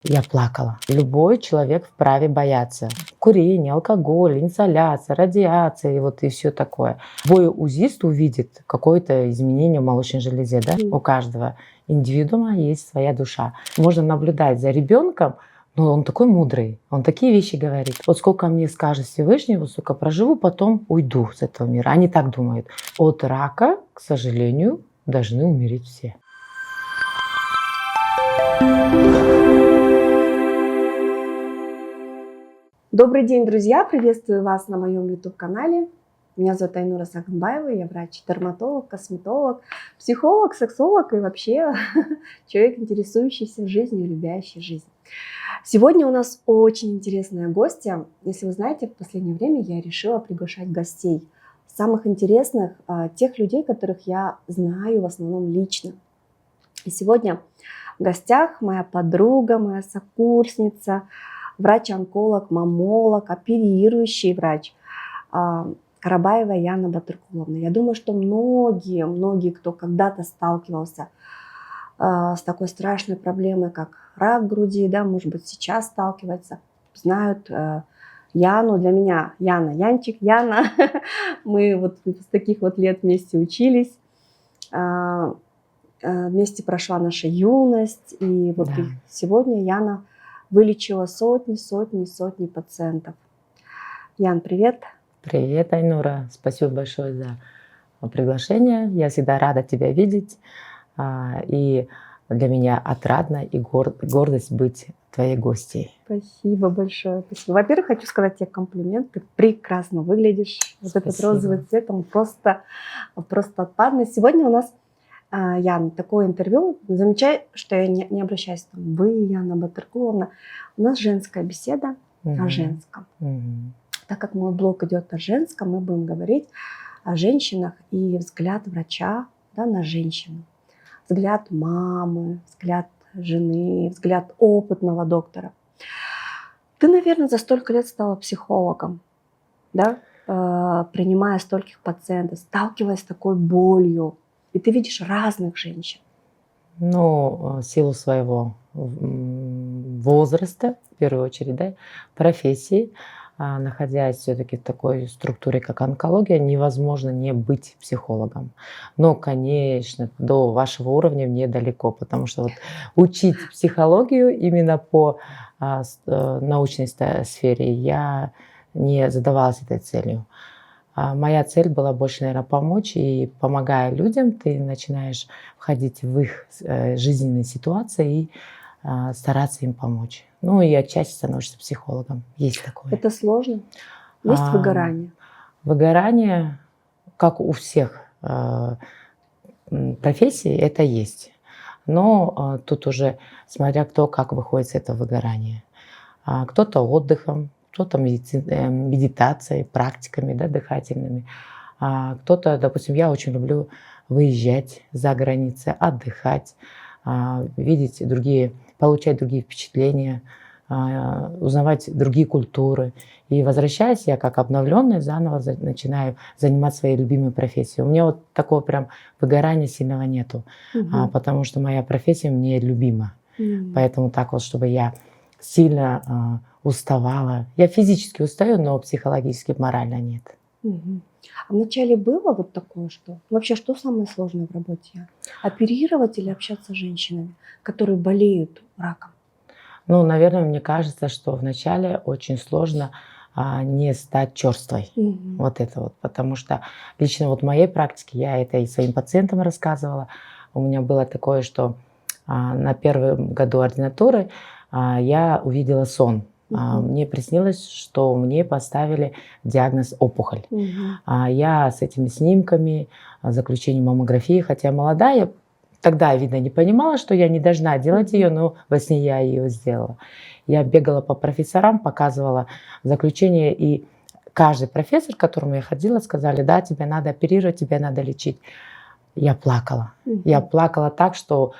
Я плакала. Любой человек вправе бояться. Курение, алкоголь, инсоляция, радиация и все такое. Любой УЗИст увидит какое-то изменение в молочной железе. Да? У каждого индивидуума есть своя душа. Можно наблюдать за ребенком, но он такой мудрый, он такие вещи говорит. Вот сколько мне скажет Всевышний, вот сколько проживу, потом уйду с этого мира. Они так думают. От рака, к сожалению, должны умереть все. Добрый день, друзья! Приветствую вас на моем YouTube-канале. Меня зовут Айнура Сагынбаева, я врач-дерматолог, косметолог, психолог, сексолог и вообще человек, интересующийся жизнью, любящий жизнь. Сегодня у нас очень интересная гостья. Если вы знаете, в последнее время я решила приглашать гостей, самых интересных, тех людей, которых я знаю в основном лично. И сегодня в гостях моя подруга, моя сокурсница, врач-онколог, мамолог, оперирующий врач Карабаева Яна Батыркуловна. Я думаю, что многие, кто когда-то сталкивался с такой страшной проблемой, как рак груди, да, может быть, сейчас сталкивается, знают Яну. Для меня Яна, Янчик, Яна. Мы вот с таких вот лет вместе учились, вместе прошла наша юность. И вот сегодня Яна вылечила сотни пациентов. Ян, привет. Привет, Айнура. Спасибо большое за приглашение. Я всегда рада тебя видеть. И для меня отрадно и гордость быть твоей гостьей. Спасибо большое. Спасибо. Во-первых, хочу сказать тебе комплимент. Ты прекрасно выглядишь. Вот этот розовый цвет, он просто отпадный. Сегодня у нас, Ян, такое интервью. Замечай, что я не обращаюсь там вы, Яна Батыркуловна. У нас женская беседа о женском. Так как мой блог идет о женском, мы будем говорить о женщинах и взгляд врача, да, на женщину. Взгляд мамы, взгляд жены, взгляд опытного доктора. Ты, наверное, за столько лет стала психологом, да? Принимая стольких пациентов, сталкиваясь с такой болью. И ты видишь разных женщин. Ну, в силу своего возраста, в первую очередь, да, профессии, находясь все-таки в такой структуре, как онкология, невозможно не быть психологом. Но, конечно, до вашего уровня мне далеко, потому что вот учить психологию именно по научной сфере я не задавалась этой целью. Моя цель была больше, наверное, помочь, и помогая людям, ты начинаешь входить в их жизненные ситуации и стараться им помочь. Ну и отчасти становишься психологом. Есть такое. Это сложно? Есть выгорание? Выгорание, как у всех профессий, это есть. Но тут уже смотря кто как выходит с этого выгорания. Кто-то отдыхом, кто-то медитацией, практиками, да, дыхательными. Кто-то, допустим, я очень люблю выезжать за границы, отдыхать, видеть другие, получать другие впечатления, узнавать другие культуры. И возвращаясь, я как обновленная заново начинаю заниматься своей любимой профессией. У меня вот такого прям выгорания сильного нету, потому что моя профессия мне любима. Поэтому так вот, чтобы я сильно уставала. Я физически устаю, но психологически, морально нет. А вначале было вот такое, что вообще что самое сложное в работе? Оперировать или общаться с женщинами, которые болеют раком? Ну, наверное, мне кажется, что вначале очень сложно не стать черствой. Вот это вот. Потому что лично вот в моей практике, я это и своим пациентам рассказывала, у меня было такое, что на первом году ординатуры я увидела сон. Мне приснилось, что мне поставили диагноз опухоль. Я с этими снимками, заключением маммографии, хотя молодая, тогда, видно, не понимала, что я не должна делать ее, но во сне я ее сделала. Я бегала по профессорам, показывала заключение, и каждый профессор, к которому я ходила, сказали: да, тебя надо оперировать, тебя надо лечить. Я плакала. Я плакала так, что,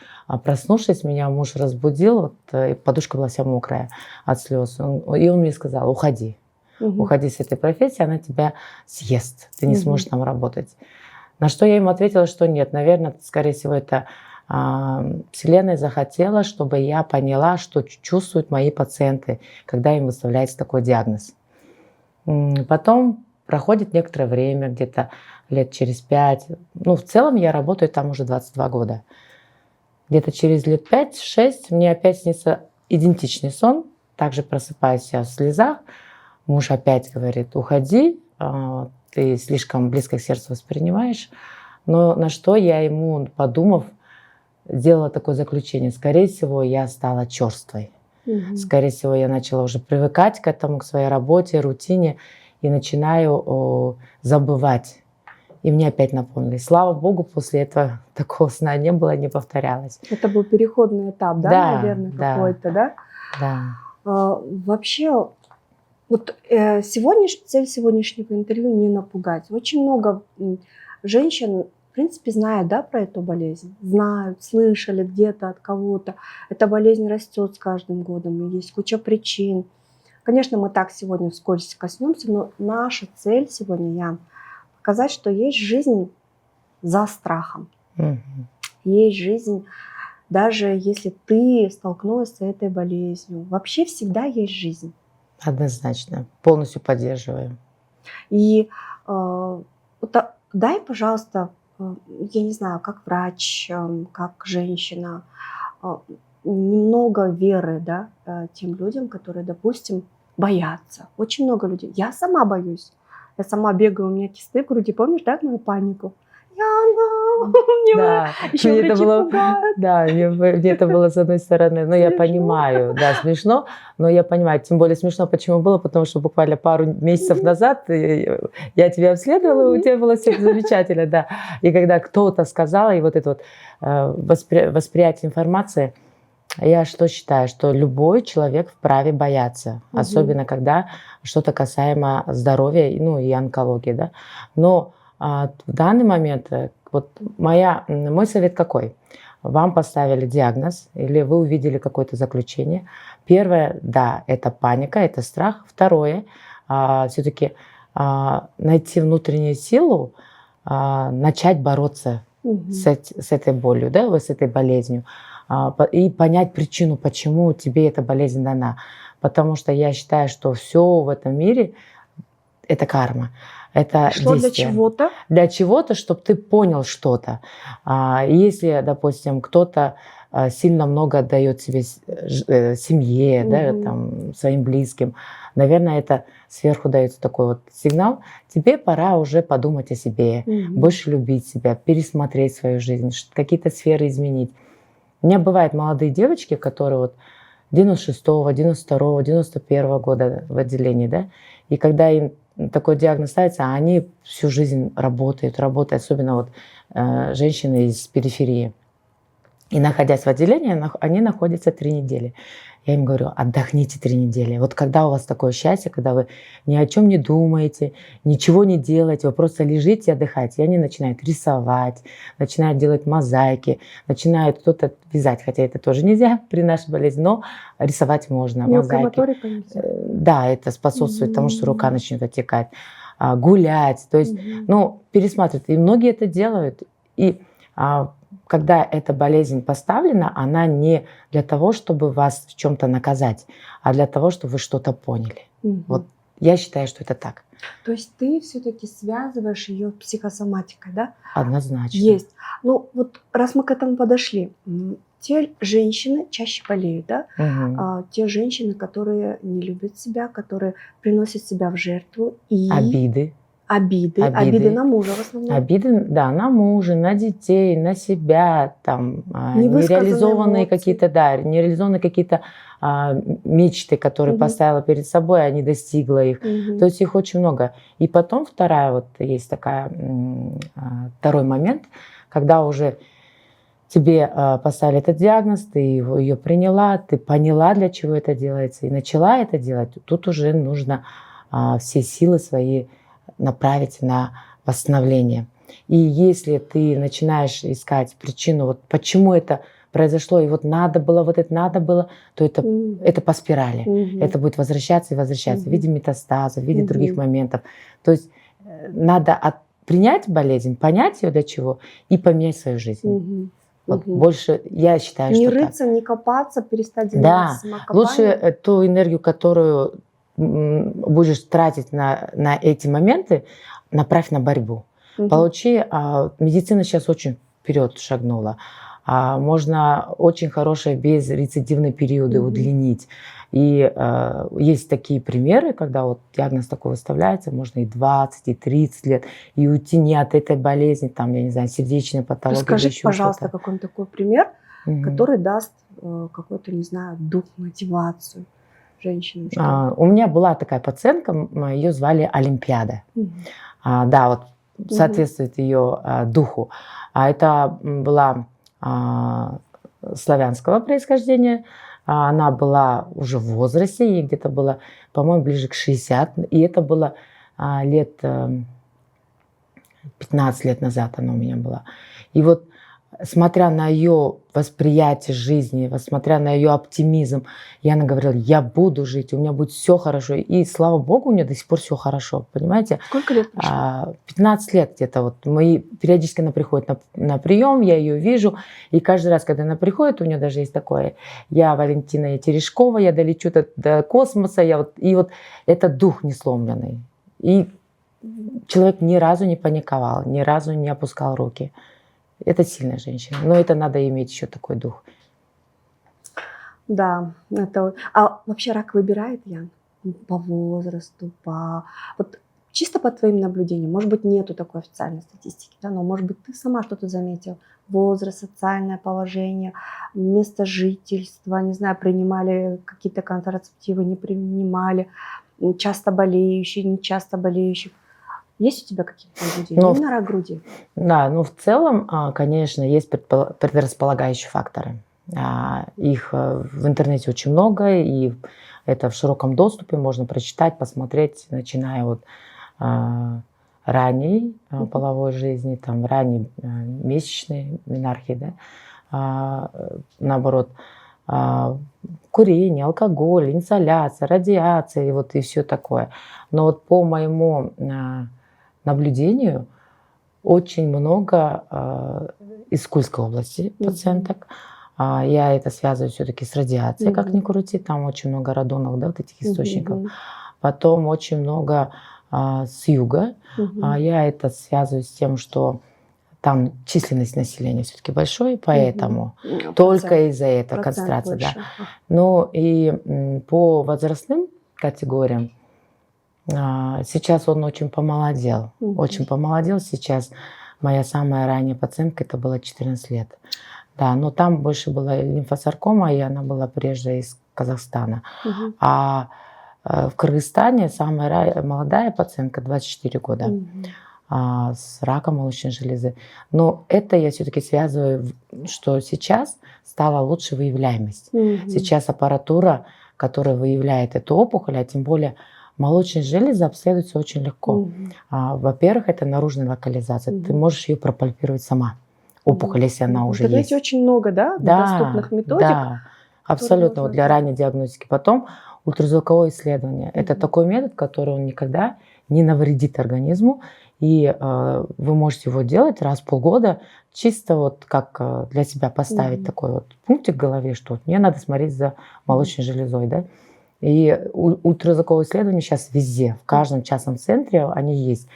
проснувшись, меня муж разбудил, и подушка была вся мокрая от слез. И он мне сказал: уходи. Уходи с этой профессии, она тебя съест. Ты не сможешь там работать. На что я ему ответила, что нет, наверное, скорее всего, это Вселенная захотела, чтобы я поняла, что чувствуют мои пациенты, когда им выставляется такой диагноз. Потом проходит некоторое время, где-то лет через 5. Ну, в целом я работаю там уже 22 года. Где-то через лет 5-6 мне опять снится идентичный сон. Также просыпаюсь я в слезах. Муж опять говорит: уходи, ты слишком близко к сердцу воспринимаешь. Но на что я ему, подумав, сделала такое заключение: скорее всего, я стала черствой. Скорее всего, я начала уже привыкать к этому, к своей работе, рутине, и начинаю забывать. И мне опять напомнили. Слава Богу, после этого такого сна не было, не повторялось. Это был переходный этап, да, наверное, какой-то, да? Да. Вообще, вот цель сегодняшнего интервью не напугать. Очень много женщин, в принципе, знают, да, про эту болезнь. Знают, слышали где-то от кого-то. Эта болезнь растет с каждым годом, и есть куча причин. Конечно, мы так сегодня вскользь коснемся, но наша цель сегодня, Ян, показать, что есть жизнь за страхом. Есть жизнь, даже если ты столкнулась с этой болезнью. Вообще всегда есть жизнь. Однозначно. Полностью поддерживаю. И дай, пожалуйста, я не знаю, как врач, как женщина, немного веры, да, тем людям, которые, допустим, боятся. Очень много людей. Я сама боюсь. Я сама бегаю, у меня кисты в груди. Помнишь, да, мою панику? Да, еще это врачи было, пугают. да, мне это было с одной стороны, но я понимаю, да, смешно, но я понимаю, тем более смешно, почему было, потому что буквально пару месяцев назад я тебя обследовала, и у тебя было все замечательно, да, и когда кто-то сказал, и вот это вот восприятие информации, я что считаю, что любой человек вправе бояться, особенно когда что-то касаемо здоровья, ну и онкологии, да, но в данный момент вот мой совет какой? Вам поставили диагноз или вы увидели какое-то заключение. Первое, да, это паника, это страх. Второе, все-таки найти внутреннюю силу, начать бороться с этой болью, да, с этой болезнью, и понять причину, почему тебе эта болезнь дана. Потому что я считаю, что все в этом мире – это карма. Это что действие. Для чего-то? Для чего-то, чтобы ты понял что-то. Если, допустим, кто-то сильно много отдает себе семье, да, там, своим близким, наверное, это сверху дается такой вот сигнал. Тебе пора уже подумать о себе, больше любить себя, пересмотреть свою жизнь, какие-то сферы изменить. У меня бывают молодые девочки, которые вот 96-го, 92-го, 91-го года в отделении, да, и когда им такой диагноз ставится, они всю жизнь работают, особенно вот женщины из периферии. И находясь в отделении, они находятся 3 недели. Я им говорю: отдохните 3 недели. Вот когда у вас такое счастье, когда вы ни о чем не думаете, ничего не делаете, вы просто лежите и отдыхаете. И они начинают рисовать, начинают делать мозаики, начинают кто-то вязать, хотя это тоже нельзя при нашей болезни, но рисовать можно, мозаики. Да, это способствует тому, что рука начнет отекать. Гулять, то есть, ну, пересматривать. И многие это делают. И когда эта болезнь поставлена, она не для того, чтобы вас в чем-то наказать, а для того, чтобы вы что-то поняли. Вот я считаю, что это так. То есть ты все-таки связываешь ее с психосоматикой, да? Однозначно. Есть. Ну вот раз мы к этому подошли, те женщины чаще болеют, да? Те женщины, которые не любят себя, которые приносят себя в жертву и Обиды на мужа в основном. Обиды, да, на мужа, на детей, на себя, там, нереализованные какие-то, да, нереализованные какие-то мечты, которые поставила перед собой, а не достигла их. То есть их очень много. И потом есть второй момент, когда уже тебе поставили этот диагноз, ты ее приняла, ты поняла, для чего это делается, и начала это делать. Тут уже нужно все силы свои направить на восстановление. И если ты начинаешь искать причину, вот почему это произошло, и вот надо было, то это по спирали. Это будет возвращаться и возвращаться в виде метастаза, в виде других моментов. То есть надо принять болезнь, понять ее для чего и поменять свою жизнь. Вот больше, я считаю, не что так. рыться, не копаться, перестать Да, заниматься самокопанием. лучше ту энергию, которую будешь тратить на эти моменты, направь на борьбу. Получи, медицина сейчас очень вперед шагнула. Можно очень хорошие безрецидивные периоды удлинить. И есть такие примеры, когда вот диагноз такой выставляется, можно и 20, и 30 лет, и уйти не от этой болезни, там, я не знаю, сердечной патологии. Расскажите, пожалуйста, какой-нибудь такой пример, который даст какой-то, не знаю, дух, мотивацию женщинам. У меня была такая пациентка, ее звали Олимпиада. Да, вот соответствует ее духу. Это была славянского происхождения. Она была уже в возрасте, ей где-то было, по-моему, ближе к 60. И это было лет 15 лет назад она у меня была. И вот смотря на ее восприятие жизни, смотря на ее оптимизм, она говорила, я буду жить, у меня будет все хорошо. И слава богу, у нее до сих пор все хорошо, понимаете? Сколько лет прошло? 15 лет где-то. Вот периодически она приходит на прием, я ее вижу. И каждый раз, когда она приходит, у нее даже есть такое, я Валентина Терешкова, я долечу до космоса. И вот это дух несломленный. И человек ни разу не паниковал, ни разу не опускал руки. Это сильная женщина, но это надо иметь еще такой дух. Да, это... А вообще рак выбирает, Ян? По возрасту, Вот чисто по твоим наблюдениям, может быть, нету такой официальной статистики, да, но, может быть, ты сама что-то заметила. Возраст, социальное положение, место жительства, не знаю, принимали какие-то контрацептивы, не принимали, часто болеющие, не часто болеющих. Есть у тебя какие-то наблюдения? Именно рак груди? Да, в целом, конечно, есть предрасполагающие факторы. Их в интернете очень много, и это в широком доступе, можно прочитать, посмотреть, начиная от ранней половой жизни, там, ранней месячной менархии, да, наоборот, курение, алкоголь, инсоляция, радиация и все такое. Но вот по моему наблюдению очень много из Кульской области пациенток. Я это связываю все-таки с радиацией, как ни крути, там очень много радонов, да, вот этих источников. Потом очень много с юга. Я это связываю с тем, что там численность населения все-таки большой, поэтому только из-за этого концентрация. Да. Ну и по возрастным категориям сейчас он очень помолодел. Очень помолодел сейчас. Моя самая ранняя пациентка, это было 14 лет. Да, но там больше была лимфосаркома, и она была прежде из Казахстана. А в Кыргызстане самая молодая пациентка, 24 года, с раком молочной железы. Но это я все-таки связываю, что сейчас стала лучше выявляемость. Сейчас аппаратура, которая выявляет эту опухоль, а тем более молочная железа обследуется очень легко. Во-первых, это наружная локализация. Ты можешь ее пропальпировать сама. Опухоль, если она уже есть. Очень много, да, доступных методик? Да, абсолютно. Вот для ранней диагностики. Потом ультразвуковое исследование. Это такой метод, который он никогда не навредит организму. И вы можете его делать раз в полгода, чисто вот как для себя поставить такой вот пунктик в голове, что вот мне надо смотреть за молочной железой, да. И ультразвуковое исследование сейчас везде, в каждом частном центре они есть.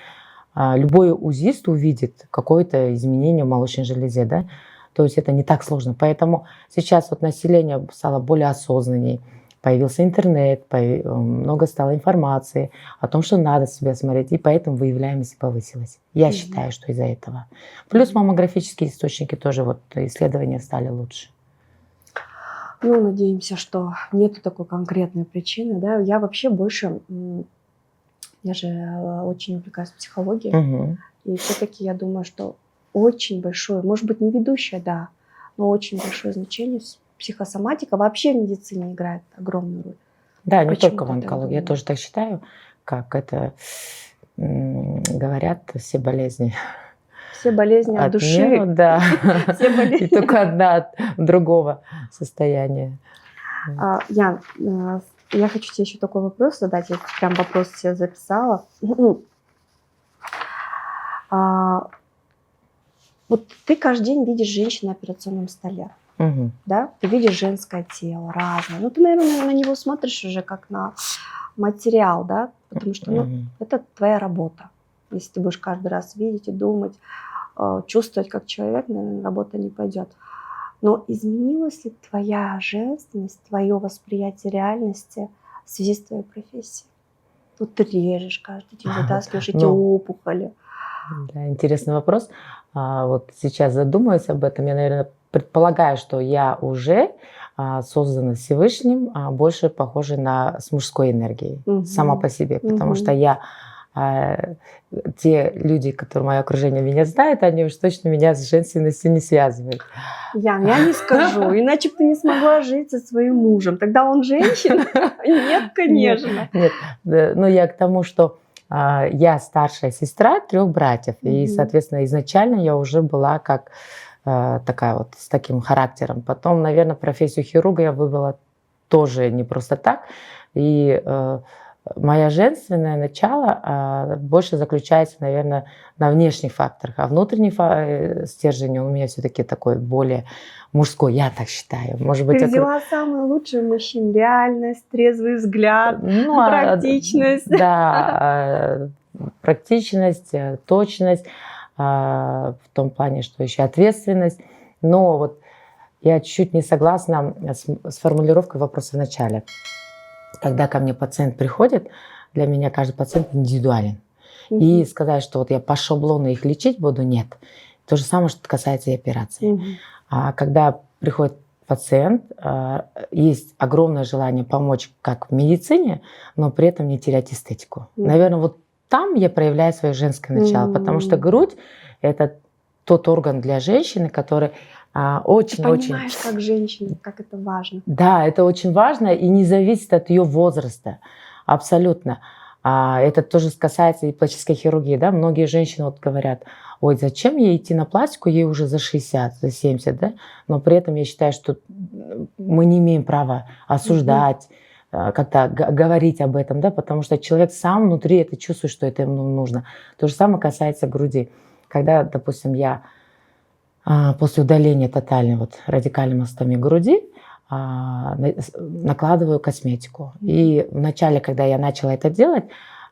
Любой УЗИст увидит какое-то изменение в молочной железе, да. То есть это не так сложно. Поэтому сейчас вот население стало более осознаннее. Появился интернет, много стало информации о том, что надо себя смотреть, и поэтому выявляемость повысилась. Я считаю, что из-за этого. Плюс маммографические источники тоже, вот исследования стали лучше. Ну, надеемся, что нету такой конкретной причины, да. Я вообще больше, я же очень увлекаюсь психологией, и все-таки я думаю, что очень большое, может быть, не ведущее, да, но очень большое значение психосоматика вообще в медицине играет огромную роль. Да, не только в онкологии, я тоже так считаю, как это говорят, все болезни. Все болезни от души. Мира, да. Все болезни. И только одна от другого состояния. Ян, я хочу тебе еще такой вопрос задать. Я прям вопрос себе записала. Вот ты каждый день видишь женщину на операционном столе, Мгм. да? Ты видишь женское тело разное. Ну, ты, наверное, на него смотришь уже как на материал, да? Потому что, ну, Мгм. это твоя работа. Если ты будешь каждый раз видеть и думать, чувствовать как человек, наверное, работа не пойдет. Но изменилась ли твоя женственность, твое восприятие реальности в связи с твоей профессией? Тут ты режешь каждый день, вытаскиваешь эти Ну, опухоли. да, интересный вопрос. Вот сейчас задумаюсь об этом. Я, наверное, предполагаю, что я уже создана Всевышним, больше похожа на с мужской энергией сама Мгм. по себе, потому что Мгм. я а, те люди, которые мое окружение меня знают, они уж точно меня с женственностью не связывают. Ян, я не скажу, иначе бы ты не смогла жить со своим мужем. Тогда он женщина? Нет, Нет, конечно. нет, но я к тому, что я старшая сестра 3 братьев, и, Мгм. соответственно, изначально я уже была как такая вот с таким характером. Потом, наверное, профессию хирурга я выбрала тоже не просто так. И моя женственное начало больше заключается, наверное, на внешних факторах, а внутренний стержень он у меня все-таки такой более мужской, я так считаю. Может быть, Ты взяла самый лучший мужчин. Реальность, трезвый взгляд, ну, практичность. да, практичность, точность, в том плане, что еще ответственность. Но вот я чуть-чуть не согласна с формулировкой вопроса в начале. Когда ко мне пациент приходит, для меня каждый пациент индивидуален. И Мгм. сказать, что вот я по шаблону их лечить буду, нет. То же самое, что касается и операции. Мгм. А когда приходит пациент, есть огромное желание помочь как в медицине, но при этом не терять эстетику. Мгм. Наверное, вот там я проявляю свое женское начало, потому что М. грудь– это тот орган для женщины, который Ты очень-очень… понимаешь, как женщина, как это важно. Да, это очень важно и не зависит от ее возраста. Абсолютно. Это тоже касается и пластической хирургии. Да? Многие женщины вот говорят, ой, зачем ей идти на пластику, ей уже за 60, за 70. Да? Но при этом я считаю, что мы не имеем права Мгм. осуждать, как-то говорить об этом, да? Потому что человек сам внутри это чувствует, что это ему нужно. То же самое касается груди. Когда, допустим, я после удаления тотальной вот радикальной мастомии груди накладываю косметику. И вначале, когда я начала это делать,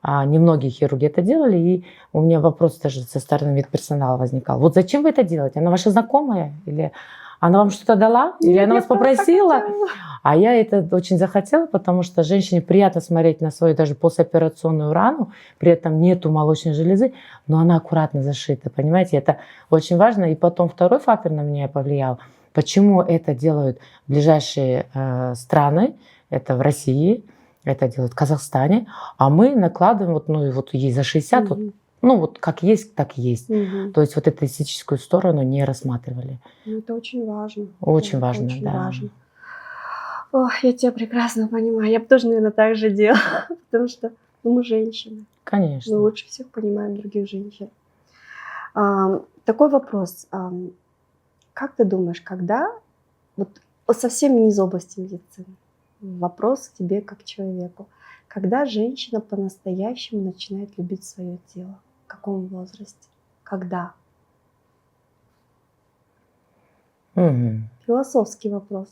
немногие хирурги это делали, и у меня вопрос даже со стороны медперсонала возникал. Вот зачем вы это делаете? Она ваша знакомая? Или она вам что-то дала? Или Нет, она я вас просто попросила? хотела. А я это очень захотела, потому что женщине приятно смотреть на свою даже послеоперационную рану, при этом нету молочной железы, но она аккуратно зашита, понимаете? Это очень важно. И потом второй фактор на меня повлиял. Почему это делают ближайшие страны? Это в России, это делают в Казахстане, а мы накладываем, вот, ну и вот ей за 60, вот, Мгм. ну вот как есть, так есть. Мгм. То есть вот эту эстетическую сторону не рассматривали. Ну, это очень важно. Очень Это важно, очень да. важно. Ох, я тебя прекрасно понимаю. Я бы тоже, наверное, так же делала, потому что мы женщины. Мы Конечно. лучше всех понимаем других женщин. Такой вопрос. Как ты думаешь, когда, вот совсем не из области медицины, вопрос к тебе как человеку, когда женщина по-настоящему начинает любить свое тело? В каком возрасте? Когда? Мгм. Философский вопрос.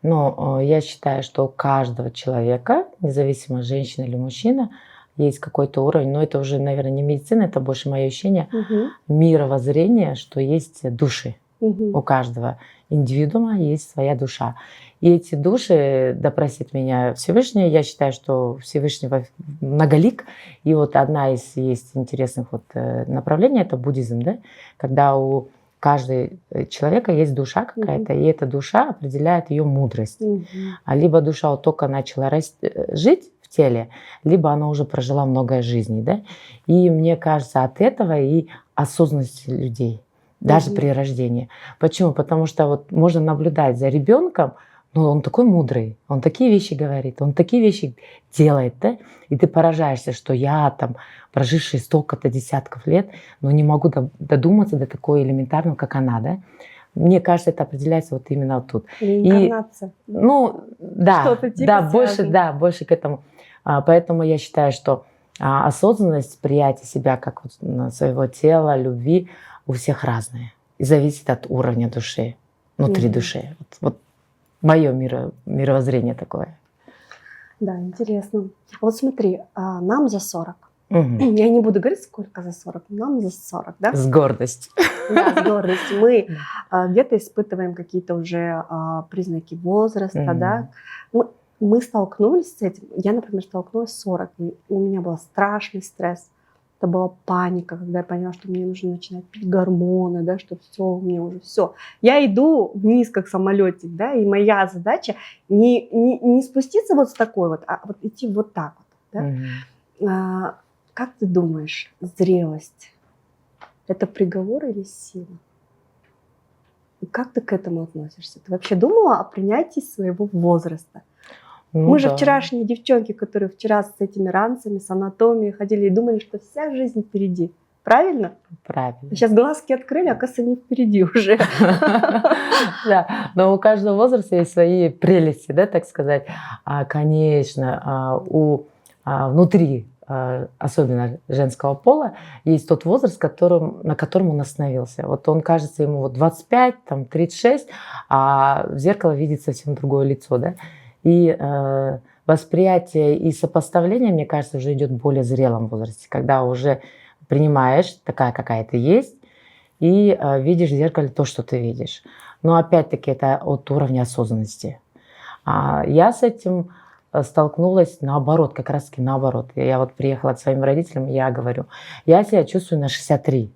Но я считаю, что у каждого человека, независимо женщина или мужчина, есть какой-то уровень, но это уже, наверное, не медицина, это больше мое ощущение, Мгм. мировоззрение, что есть души. Мгм. У каждого индивидуума есть своя душа. И эти души, да простит меня Всевышний, я считаю, что Всевышний многолик. И вот одна из есть интересных вот направлений– это буддизм, да? Когда у каждого человека есть душа какая-то, и эта душа определяет ее мудрость. Мгм. Либо душа вот только начала жить в теле, либо она уже прожила много жизней. Да? И мне кажется, от этого и осознанность людей, даже Мгм. при рождении. Почему? Потому что вот можно наблюдать за ребенком, но он такой мудрый, он такие вещи говорит, он такие вещи делает, да? И ты поражаешься, что я там, проживший столько-то десятков лет, но не могу додуматься до такого элементарного, как она, да? Мне кажется, это определяется вот именно тут. Реинкарнация. Ну, да, Что-то типа да, связано. больше к этому. Поэтому я считаю, что осознанность, приятие себя как вот своего тела, любви у всех разные. и зависит от уровня души, внутри души. Вот мое мировоззрение такое. Да, интересно. Вот смотри, нам за 40. Мгм. Я не буду говорить, сколько за 40, нам за 40, да? С гордостью. Да, с гордостью. Мы где-то испытываем какие-то уже признаки возраста, да. Мы столкнулись с этим. Я, например, столкнулась с 40. И у меня был страшный стресс. Это была паника, когда я поняла, что мне нужно начинать пить гормоны, да, что все, мне уже все. Я иду вниз, как самолетик, да, и моя задача не спуститься вот с такой вот, а вот идти вот так вот, да. Мгм. Как ты думаешь, зрелость – это приговор или сила? И как ты к этому относишься? Ты вообще думала о принятии своего возраста? Ну Мы же да, вчерашние девчонки, которые вчера с этими ранцами, с анатомией ходили и думали, что вся жизнь впереди. Правильно? правильно. Сейчас глазки открыли, а оказывается, они впереди уже. Да, но у каждого возраста есть свои прелести, да, так сказать. Конечно, внутри, особенно женского пола, есть тот возраст, на котором он остановился. Вот он кажется ему вот 25, там, 36, а в зеркало видит совсем другое лицо, да. И восприятие и сопоставление, мне кажется, уже идет в более зрелом возрасте, когда уже принимаешь такая, какая ты есть, и видишь в зеркале то, что ты видишь. Но опять-таки это от уровня осознанности. Я с этим столкнулась наоборот, как раз-таки наоборот. Я вот приехала к своим родителям, и я говорю, я себя чувствую на 63.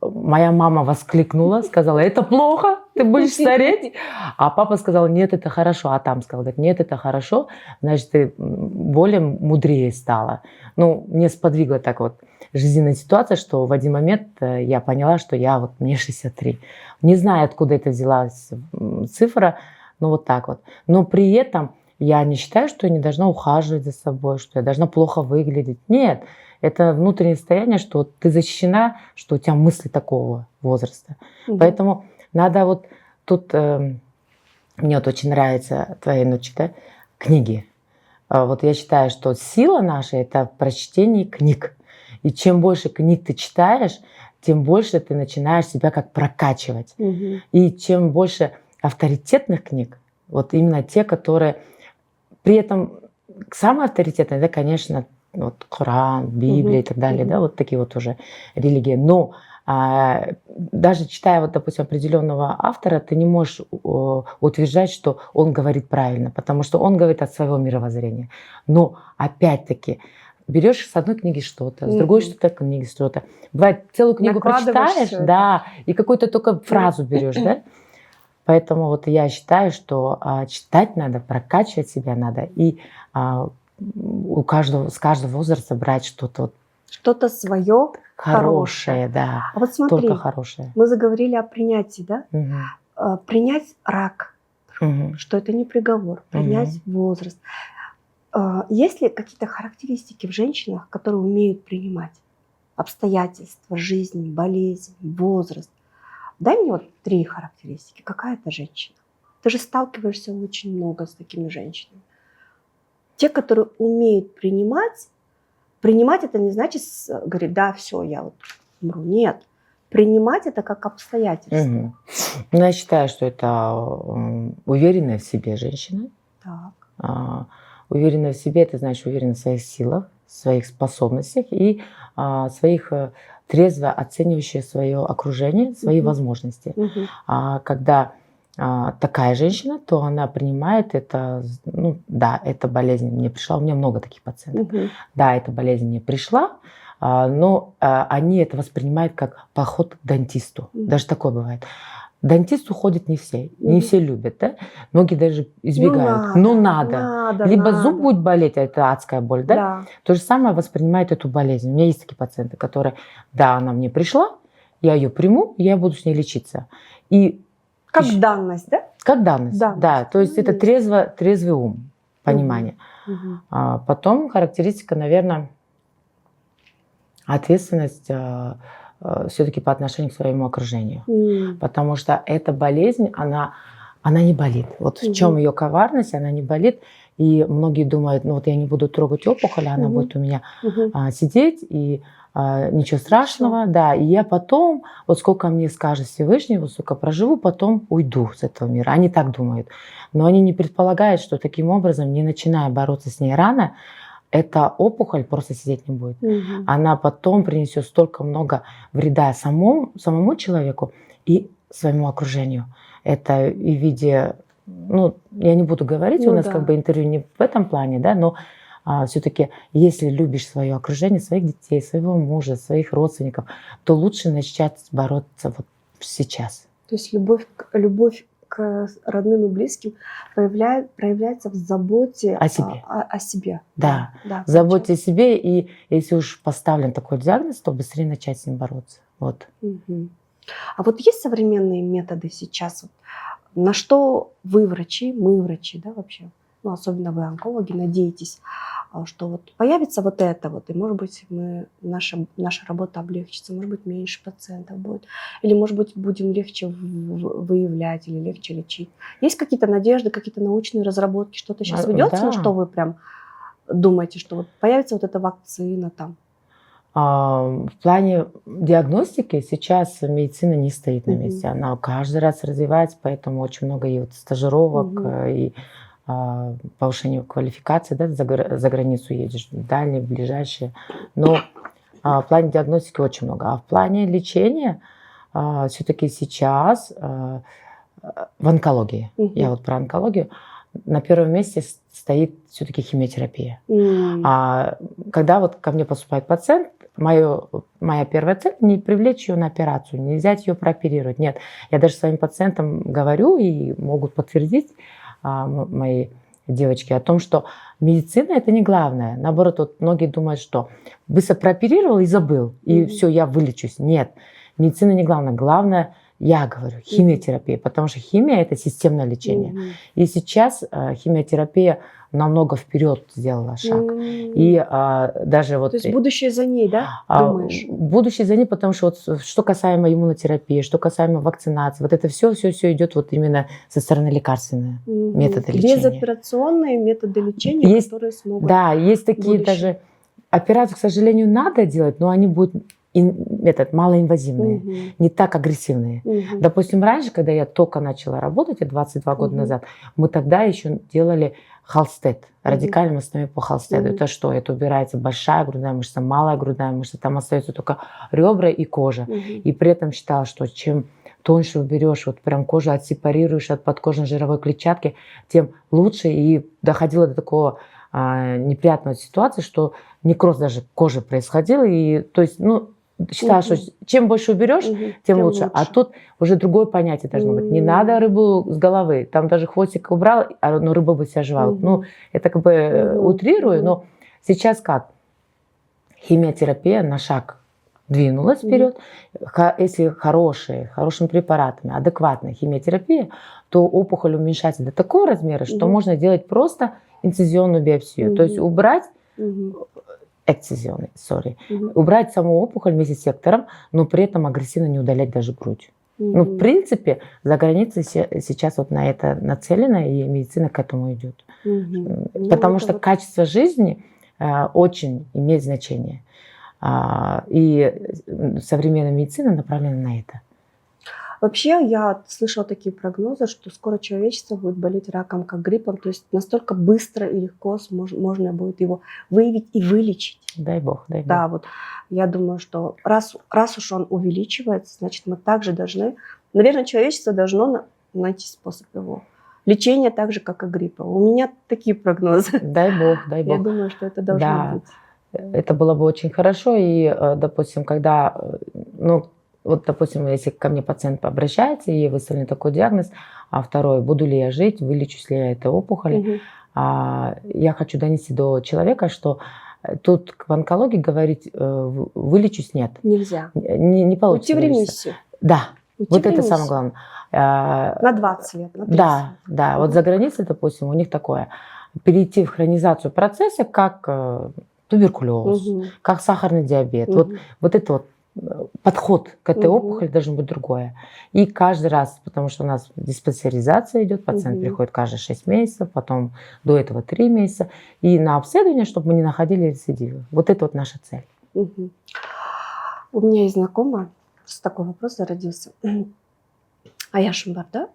Моя мама воскликнула, сказала, это плохо, ты будешь стареть. А папа сказал, нет, это хорошо. А там сказал, говорит, нет, это хорошо, значит, ты более мудрее стала. Ну, мне сподвигла так вот жизненная ситуация, что в один момент я поняла, что мне 63. Не знаю, откуда это взялась цифра, но вот так вот. Но при этом я не считаю, что я не должна ухаживать за собой, что я должна плохо выглядеть. Нет. Это внутреннее состояние, что ты защищена, что у тебя мысли такого возраста. Поэтому надо вот тут, мне вот очень нравятся твои книги. Вот я считаю, что сила наша – это в прочтении книг. И чем больше книг ты читаешь, тем больше ты начинаешь себя как прокачивать. И чем больше авторитетных книг, вот именно те, которые при этом самые авторитетные, это, конечно, вот Коран, Библия и так далее, да, вот такие вот уже религии. Но даже читая, вот, допустим, определенного автора, ты не можешь утверждать, что он говорит правильно, потому что он говорит от своего мировоззрения. Но опять-таки берешь с одной книги что-то, с другой книги что-то. Бывает, целую книгу прочитаешь, да, и какую-то только фразу берешь, да. Поэтому вот я считаю, что читать надо, прокачивать себя надо, и с каждого возраста брать что-то вот что-то свое хорошее, да. А вот смотри, только хорошее. Мы заговорили о принятии, да? Принять рак, Мгм. что это не приговор, принять возраст. Есть ли какие-то характеристики в женщинах, которые умеют принимать обстоятельства жизни, болезнь, возраст? Дай мне вот 3 характеристики. Какая это женщина? Ты же сталкиваешься очень много с такими женщинами. Те, которые умеют принимать это не значит говорить, да, все, я вот умру. Нет. Принимать это как обстоятельства. Ну, я считаю, что это уверенная в себе женщина. Так. Уверенная в себе, это значит уверенная в своих силах, в своих способностях и своих трезво оценивающая свое окружение, свои возможности. Когда такая женщина, то она принимает это, ну да, эта болезнь мне пришла, у меня много таких пациентов. Да, эта болезнь мне пришла, но они это воспринимают как поход к дантисту. Даже такое бывает. К дантисту ходят не все, не все любят, да? Многие даже избегают. Но надо. Либо зуб будет болеть, а это адская боль, да? То же самое воспринимает эту болезнь. У меня есть такие пациенты, которые, да, она мне пришла, я ее приму, я буду с ней лечиться. И как данность, да? Как данность, да. То есть это трезвый ум, понимание. Потом характеристика, наверное, ответственность все-таки по отношению к своему окружению. Потому что эта болезнь, она она не болит. Вот в чем ее коварность, она не болит. И многие думают, ну вот я не буду трогать опухоль, она будет у меня сидеть, и ничего страшного, да. И я потом, вот сколько мне скажет Всевышний, вот сколько проживу, потом уйду с этого мира. Они так думают. Но они не предполагают, что таким образом, не начиная бороться с ней рано, эта опухоль просто сидеть не будет. Она потом принесет столько много вреда самому человеку и своему окружению. Это и в виде, ну, я не буду говорить, у нас как бы интервью не в этом плане, да, но все-таки, если любишь свое окружение, своих детей, своего мужа, своих родственников, то лучше начать бороться вот сейчас. То есть любовь к родным и близким проявляется в заботе о себе. О себе. Да, заботе о себе, и если уж поставлен такой диагноз, то быстрее начать с ним бороться. Вот. А вот есть современные методы сейчас, на что вы врачи, мы врачи, да, вообще, ну, особенно вы онкологи, надеетесь, что вот появится вот это вот, и, может быть, наша работа облегчится, может быть, меньше пациентов будет, или, может быть, будем легче выявлять или легче лечить. Есть какие-то надежды, какие-то научные разработки, что-то сейчас ведется, да. на что вы прям думаете, что вот появится вот эта вакцина там? В плане диагностики сейчас медицина не стоит на месте. Она каждый раз развивается, поэтому очень много и вот стажировок, и повышение квалификации, да, за границу едешь, дальние, ближайшие. Но в плане диагностики очень много. А в плане лечения все-таки сейчас в онкологии, я вот про онкологию, на первом месте стоит все-таки химиотерапия. Когда вот ко мне поступает пациент, моя первая цель — не привлечь ее на операцию, не взять ее прооперировать. Нет, я даже своим пациентам говорю, и могут подтвердить мои девочки, о том, что медицина — это не главное. Наоборот, вот многие думают, что быстро прооперировал и забыл, и все, я вылечусь. Нет, медицина не главное. Главное, я говорю, химиотерапия, потому что химия — это системное лечение. И сейчас химиотерапия намного вперед сделала шаг. И даже вот... То есть будущее за ней, да, думаешь? Будущее за ней, потому что вот, что касаемо иммунотерапии, что касаемо вакцинации, вот это все идет вот именно со стороны лекарственные методы лечения. Безоперационные методы лечения, которые смогут... Да, есть такие даже... Операции, к сожалению, надо делать, но они будут малоинвазивные, не так агрессивные. Допустим, раньше, когда я только начала работать, 22 года назад, мы тогда еще делали холстед, радикальное мастомию по холстеду. Это что? Это убирается большая грудная мышца, малая грудная мышца, там остаются только ребра и кожа. И при этом считала, что чем тоньше уберешь, вот прям кожу отсепарируешь от подкожной жировой клетчатки, тем лучше. И доходило до такого неприятной ситуации, что некроз даже кожи происходил. И то есть, ну, считала, что чем больше уберешь, тем лучше. А тут уже другое понятие должно быть. Не надо рыбу с головы. Там даже хвостик убрал, но рыба бы себя жевала. Ну, это как бы утрирую, но сейчас как? Химиотерапия на шаг двинулась вперед. Если хорошими препаратами, адекватная химиотерапия, то опухоль уменьшается до такого размера, что можно делать просто инцизионную биопсию. То есть убрать убрать саму опухоль вместе с сектором, но при этом агрессивно не удалять даже грудь. Ну, в принципе, за границей сейчас вот на это нацелена, и медицина к этому идет. Потому что качество жизни очень имеет значение. И современная медицина направлена на это. Вообще, я слышала такие прогнозы, что скоро человечество будет болеть раком как гриппом, то есть настолько быстро и легко можно будет его выявить и вылечить. Дай бог, дай бог. Да, вот я думаю, что раз уж он увеличивается, значит, мы также должны, наверное, человечество должно найти способ его лечения так же, как и гриппа. У меня такие прогнозы. Дай бог, дай бог. Я думаю, что это должно быть. Это было бы очень хорошо, и, допустим, когда, ну, вот, допустим, если ко мне пациент обращается, и ей выставлен такой диагноз, а второй, буду ли я жить, вылечусь ли я этой опухоль, я хочу донести до человека, что тут в онкологии говорить вылечусь нет. Нельзя. Не получится. Уйти в ремиссию. Да, вот это самое главное. На 20 лет, на 30 Да, вот за границей, допустим, у них такое, перейти в хронизацию процесса, как туберкулез, как сахарный диабет. Вот это вот подход к этой опухоли должен быть другой. И каждый раз, потому что у нас диспансеризация идет, пациент приходит каждые 6 месяцев, потом до этого 3 месяца, и на обследование, чтобы мы не находили рецидивы. Вот это вот наша цель. У меня есть знакомая, с такой вопрос зародился. Аяшимбар, да?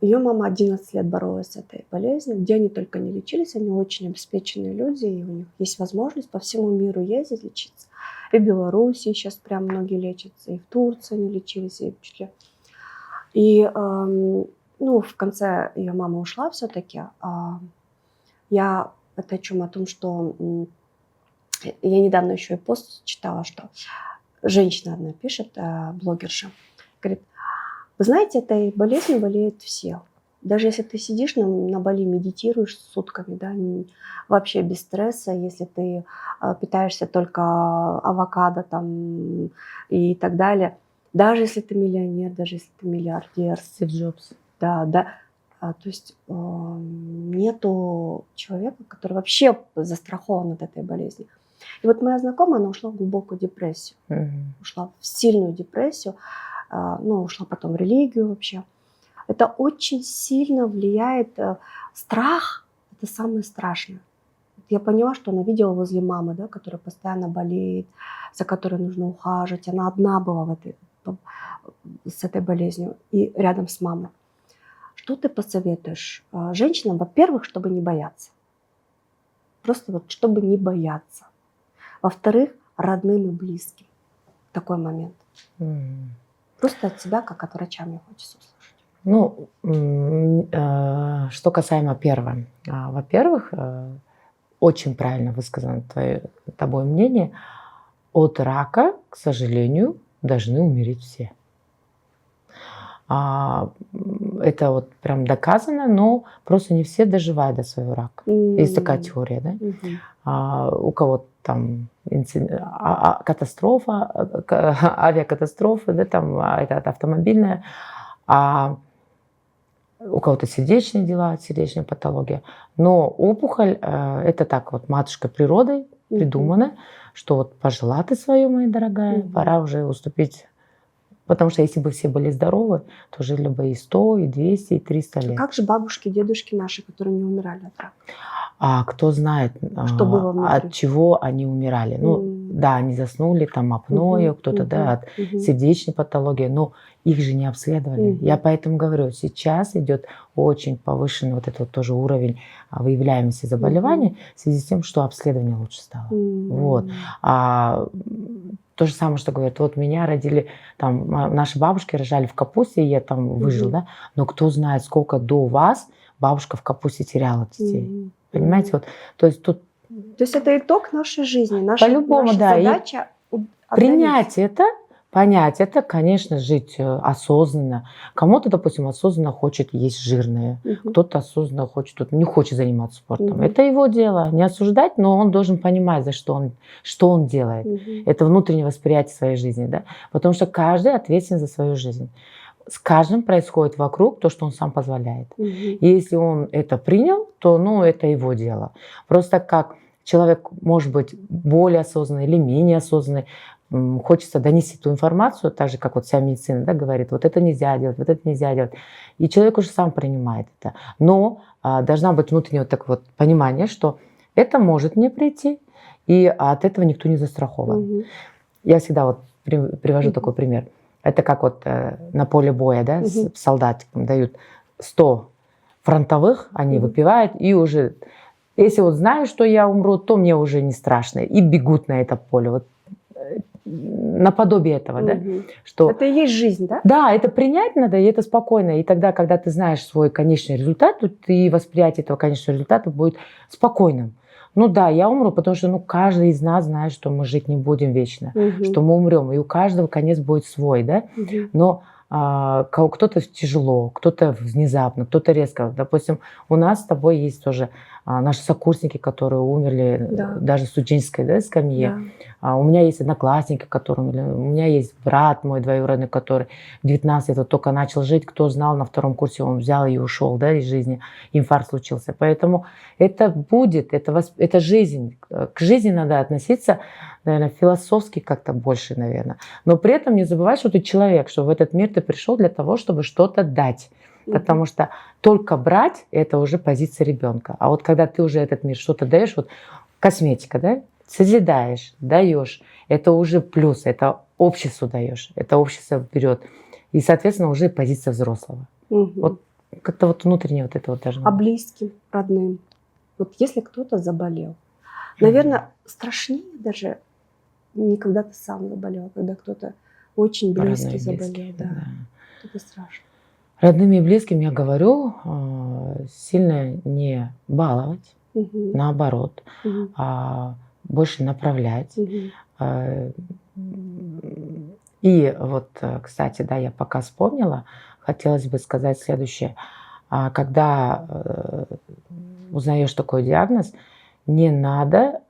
Ее мама 11 лет боролась с этой болезнью, где они только не лечились, они очень обеспеченные люди, и у них есть возможность по всему миру ездить лечиться. И в Беларуси сейчас прям многие лечатся, и в Турции они лечились, и в Чили. И в конце ее мама ушла все-таки. Я это о том, что я недавно еще и пост читала, что женщина одна пишет, блогерша, говорит: вы знаете, этой болезнью болеют все. Даже если ты сидишь на Бали, медитируешь сутками, да, вообще без стресса, если ты питаешься только авокадо там, и так далее. Даже если ты миллионер, даже если ты миллиардер. Стив Джобс. Да. То есть нету человека, который вообще застрахован от этой болезни. И вот моя знакомая, она ушла в глубокую депрессию. Ушла в сильную депрессию. Ушла потом в религию вообще. Это очень сильно влияет. Страх – это самое страшное. Я поняла, что она видела возле мамы, да, которая постоянно болеет, за которой нужно ухаживать. Она одна была с этой болезнью и рядом с мамой. Что ты посоветуешь женщинам? Во-первых, чтобы не бояться. Просто вот чтобы не бояться. Во-вторых, родным и близким. Такой момент. Просто от себя, как от врача, мне хочется услышать. Что касаемо первого. Во-первых, очень правильно высказано тобой мнение. От рака, к сожалению, должны умереть все. Это вот прям доказано, но просто не все доживают до своего рака. Есть такая теория, да? У кого-то там катастрофа, авиакатастрофа, да, там это автомобильная, а у кого-то сердечные дела, сердечная патология. Но опухоль это так вот матушка природой придумана, что вот пожила ты свое, моя дорогая, пора уже уступить. Потому что если бы все были здоровы, то жили бы и 100, и 200, и 300 лет. Как же бабушки, дедушки наши, которые не умирали от рака? А кто знает, что было от чего они умирали. Да, они заснули, там апноэ, кто-то от сердечной патологии, но их же не обследовали. Я поэтому говорю, сейчас идет очень повышенный вот этот вот тоже уровень выявляемости заболеваний в связи с тем, что обследование лучше стало. Вот. То же самое, что говорят, вот меня родили, там, наши бабушки рожали в капусте, и я там выжил, да, но кто знает, сколько до вас бабушка в капусте теряла детей. Понимаете, вот, то есть тут... То есть это итог нашей жизни, наша задача принять это, понять это, конечно, жить осознанно. Кому-то, допустим, осознанно хочет есть жирное, кто-то осознанно хочет, не хочет заниматься спортом. Это его дело, не осуждать, но он должен понимать, за что он делает. Это внутреннее восприятие своей жизни, да? Потому что каждый ответственен за свою жизнь. С каждым происходит вокруг то, что он сам позволяет. И если он это принял, то это его дело. Просто как человек может быть более осознанный или менее осознанный, хочется донести ту информацию, так же, как вот вся медицина, да, говорит, вот это нельзя делать, вот это нельзя делать. И человек уже сам принимает это. Но должна быть внутреннее вот такое вот понимание, что это может мне прийти, и от этого никто не застрахован. Я всегда вот привожу такой пример. Это как вот на поле боя, да, солдатикам дают 100 фронтовых, они выпивают, и уже, если вот знаю, что я умру, то мне уже не страшно. И бегут на это поле. Вот наподобие этого, да? Что... Это и есть жизнь, да? Да, это принять надо, и это спокойно. И тогда, когда ты знаешь свой конечный результат, то и восприятие этого конечного результата будет спокойным. Да, я умру, потому что каждый из нас знает, что мы жить не будем вечно, что мы умрем, и у каждого конец будет свой, да? Но кто-то тяжело, кто-то внезапно, кто-то резко. Допустим, у нас с тобой есть тоже наши сокурсники, которые умерли, Да. даже в студенческой, да, скамье. Да. У меня есть одноклассники, которые умерли. У меня есть брат мой двоюродный, который в 19 лет вот только начал жить. Кто знал, на втором курсе он взял и ушел, да, из жизни. Инфаркт случился. Поэтому это будет, это жизнь. К жизни надо относиться, наверное, философски как-то больше, наверное. Но при этом не забывай, что ты человек, что в этот мир ты пришел для того, чтобы что-то дать. Потому что только брать – это уже позиция ребенка. А вот когда ты уже этот мир что-то даешь, вот косметика, да, созидаешь, даешь, это уже плюс, это обществу даешь, это общество берет. И, соответственно, уже позиция взрослого. Вот как-то вот внутренне вот это вот должно быть. А близким, родным? Вот если кто-то заболел, наверное, страшнее даже не когда ты сам заболел, когда кто-то очень близкий заболел. Да. Это страшно. Родными и близким я говорю, сильно не баловать, наоборот, больше направлять. И вот, кстати, да, я пока вспомнила, хотелось бы сказать следующее. Когда узнаешь такой диагноз, не надо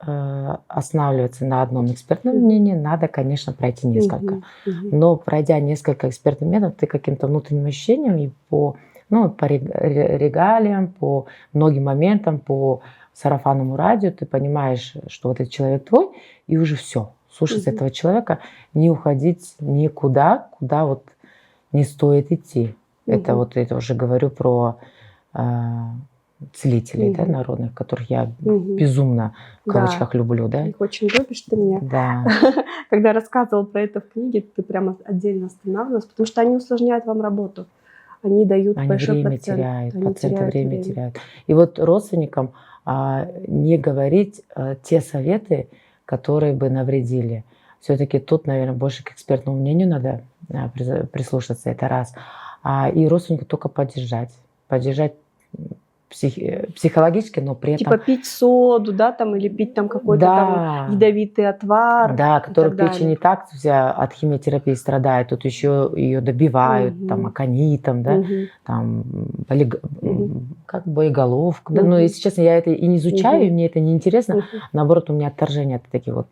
останавливаться на одном экспертном мнении, надо, конечно, пройти несколько. Но пройдя несколько экспертных методов, ты каким-то внутренним ощущением и по регалиям, по многим моментам, по сарафанному радио, ты понимаешь, что вот этот человек твой, и уже все. Слушаться этого человека, не уходить никуда, куда вот не стоит идти. Это вот это уже говорю про целителей, да, народных, которых я безумно в кавычках люблю, да. Их очень любишь ты меня. Да. Когда рассказывал про это в книге, ты прямо отдельно останавливалась, потому что они усложняют вам работу. Они дают большой время процент. теряют, пациенты время теряют. И вот родственникам не говорить те советы, которые бы навредили. Все-таки тут, наверное, больше к экспертному мнению надо прислушаться, это раз. И родственника только поддержать психологически, но при этом... Типа пить соду, да, там, или пить там какой-то там ядовитый отвар. Да, который печень не так вся от химиотерапии страдает, тут еще ее добивают, там, аконитом, да, там, как боеголовка. Да, но, если честно, я это и не изучаю, и мне это не интересно. Наоборот, у меня отторжение от таких вот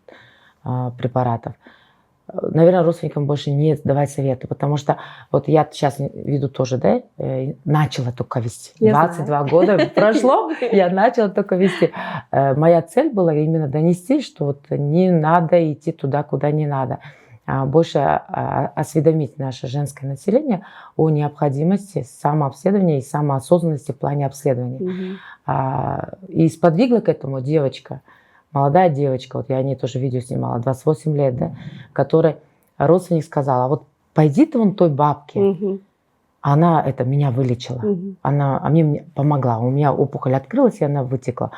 препаратов. Наверное, родственникам больше не давать советы, потому что вот я сейчас веду тоже, да, начала только вести. 22 года прошло, я начала только вести. Моя цель была именно донести, что вот не надо идти туда, куда не надо. Больше осведомить наше женское население о необходимости самообследования и самоосознанности в плане обследования. И сподвигла к этому девочка. Молодая девочка, вот я о ней тоже видео снимала, 28 лет, да, которой родственник сказал, а вот пойди ты вон той бабке. Она это меня вылечила, она мне помогла, у меня опухоль открылась, и она вытекла.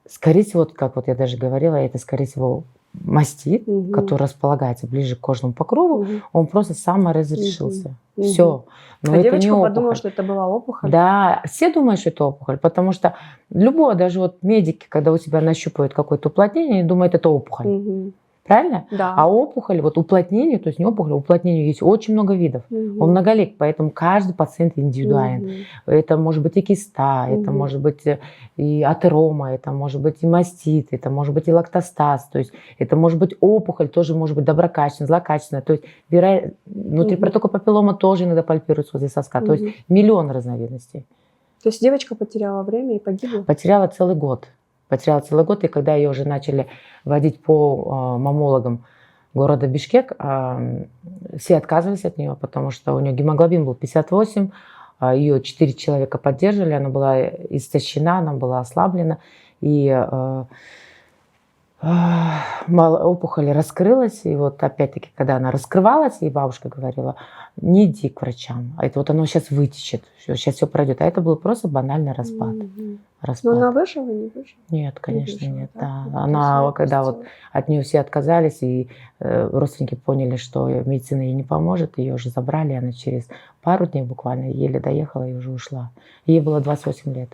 Скорее всего, вот, как вот я даже говорила, это, скорее всего, мастит, который располагается ближе к кожному покрову, он просто саморазрешился. Все. Но это девочка не подумала, что это была опухоль? Да, все думают, что это опухоль, потому что любое, даже вот медики, когда у тебя нащупывают какое-то уплотнение, они думают, это опухоль. Правильно? Да. А опухоль, вот уплотнение, то есть не опухоль, уплотнение есть очень много видов. Он многолик, поэтому каждый пациент индивидуален. Это может быть и киста, это может быть и атерома, это может быть и мастит, это может быть и лактостаз, то есть это может быть опухоль, тоже может быть доброкачественная, злокачественная. То есть внутрипротока папиллома тоже иногда пальпируется возле соска. То есть миллион разновидностей. То есть девочка потеряла время и погибла? Потеряла целый год. И когда ее уже начали водить по маммологам города Бишкек, все отказывались от нее, потому что у нее гемоглобин был 58, ее 4 человека поддерживали, она была истощена, она была ослаблена, и опухоль раскрылась, и вот опять-таки, когда она раскрывалась, и бабушка говорила, не иди к врачам, а это вот оно сейчас вытечет, сейчас все пройдет, а это был просто банальный распад. Но она выжила, не выжила? Нет, конечно, не выжила, нет. Да? Да. Она, когда вот от нее все отказались, и родственники поняли, что медицина ей не поможет, ее уже забрали, она через пару дней буквально еле доехала и уже ушла. Ей было 28 лет.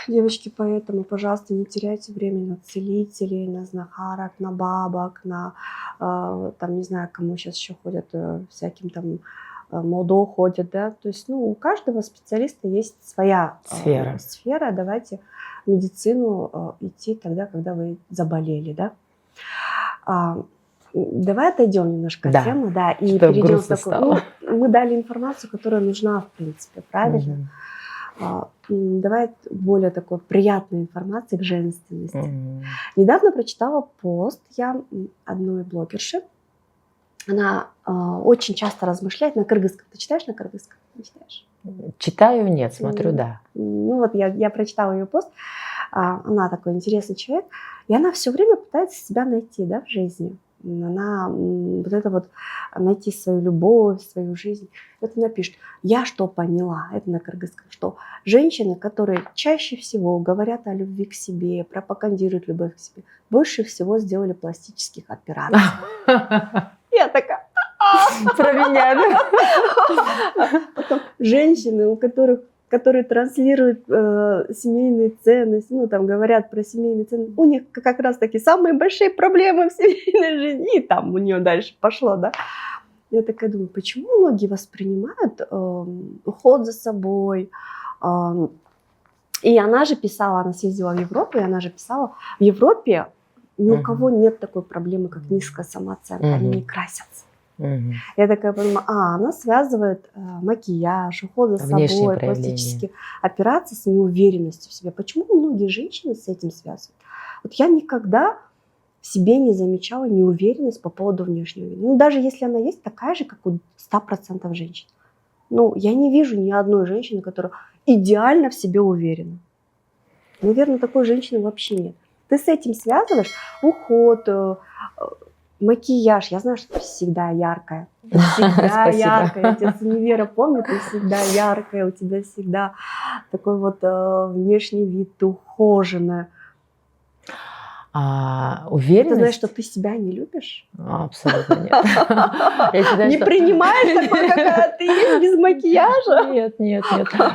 Девочки, поэтому, пожалуйста, не теряйте время на целителей, на знахарок, на бабок, на, там, не знаю, кому сейчас еще ходят, всяким там, МОДО ходят, да, то есть, ну, у каждого специалиста есть своя сфера. Давайте в медицину идти тогда, когда вы заболели, да? Давай отойдем немножко от темы, да, и что перейдем в такую. Ну, мы дали информацию, которая нужна, в принципе, правильно? Давай более такой приятной информации к женственности. Недавно прочитала пост я одной блогерши. Она очень часто размышляет на кыргызском. Ты читаешь на кыргызском? Не читаешь? Читаю, нет, смотрю, да. Ну вот я прочитала ее пост. Она такой интересный человек. И она все время пытается себя найти, да, в жизни. Она вот это вот найти свою любовь, свою жизнь. Вот она пишет: я что поняла, это на кыргызском, что женщины, которые чаще всего говорят о любви к себе, пропагандируют любовь к себе, больше всего сделали пластических операций. Я такая... Про меня, да? Потом женщины, которые транслируют семейные ценности, ну, там говорят про семейные ценности, у них как раз-таки самые большие проблемы в семейной жизни, и там у нее дальше пошло, да. Я такая думаю, почему многие воспринимают уход за собой, и она же писала, она съездила в Европу, и она же писала, в Европе ни у кого нет такой проблемы, как низкая самооценка, они не красятся. Я такая понимаю, она связывает макияж, уход за собой, пластические операции с неуверенностью в себе. Почему многие женщины с этим связывают? Вот я никогда в себе не замечала неуверенность по поводу внешнего вида. Ну, даже если она есть, такая же, как у 100% женщин. Ну, я не вижу ни одной женщины, которая идеально в себе уверена. Наверное, такой женщины вообще нет. Ты с этим связываешь уход, макияж. Я знаю, что ты всегда яркая. Ты всегда яркая. Я тебя с универа помню, ты всегда яркая, у тебя всегда такой вот внешний вид, ты ухоженная. Уверенность? Ты знаешь, что ты себя не любишь? Абсолютно нет. Не принимаешь такой, какая ты есть, без макияжа? Нет.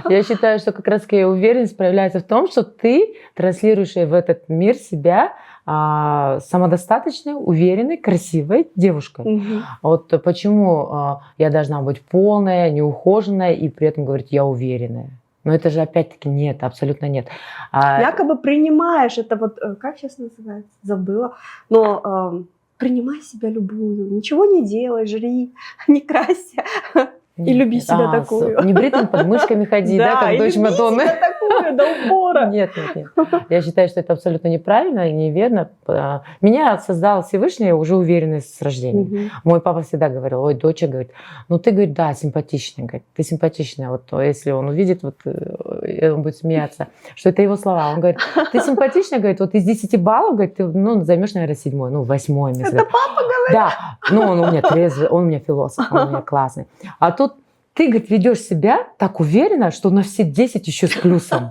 Я считаю, что как раз уверенность проявляется в том, что ты транслируешь в этот мир себя самодостаточной, уверенной, красивой девушкой. Вот почему я должна быть полная, неухоженная и при этом говорить «я уверенная». Но это же опять-таки нет, абсолютно нет. Якобы принимаешь это вот, как сейчас называется, забыла, но принимай себя любую, ничего не делай, жри, не крайся. И люби себя такую. Небритым под мышками ходи, да, как дочь Мадонны. Себя такую до упора. Нет. Я считаю, что это абсолютно неправильно и неверно. Меня создал Всевышний уже уверенность с рождения. Мой папа всегда говорил, ой, доча, говорит, ну ты, говорит, да, симпатичная, говорит, ты симпатичная. Вот если он увидит, вот, он будет смеяться, что это его слова. Он говорит, ты симпатичная, говорит, вот из 10 баллов, говорит, ты займешь, наверное, 7, 8. Это папа говорит? Да, он у меня трезвый, он у меня философ, он у меня классный. А тут ты, говорит, ведешь себя так уверенно, что на все 10 еще с плюсом.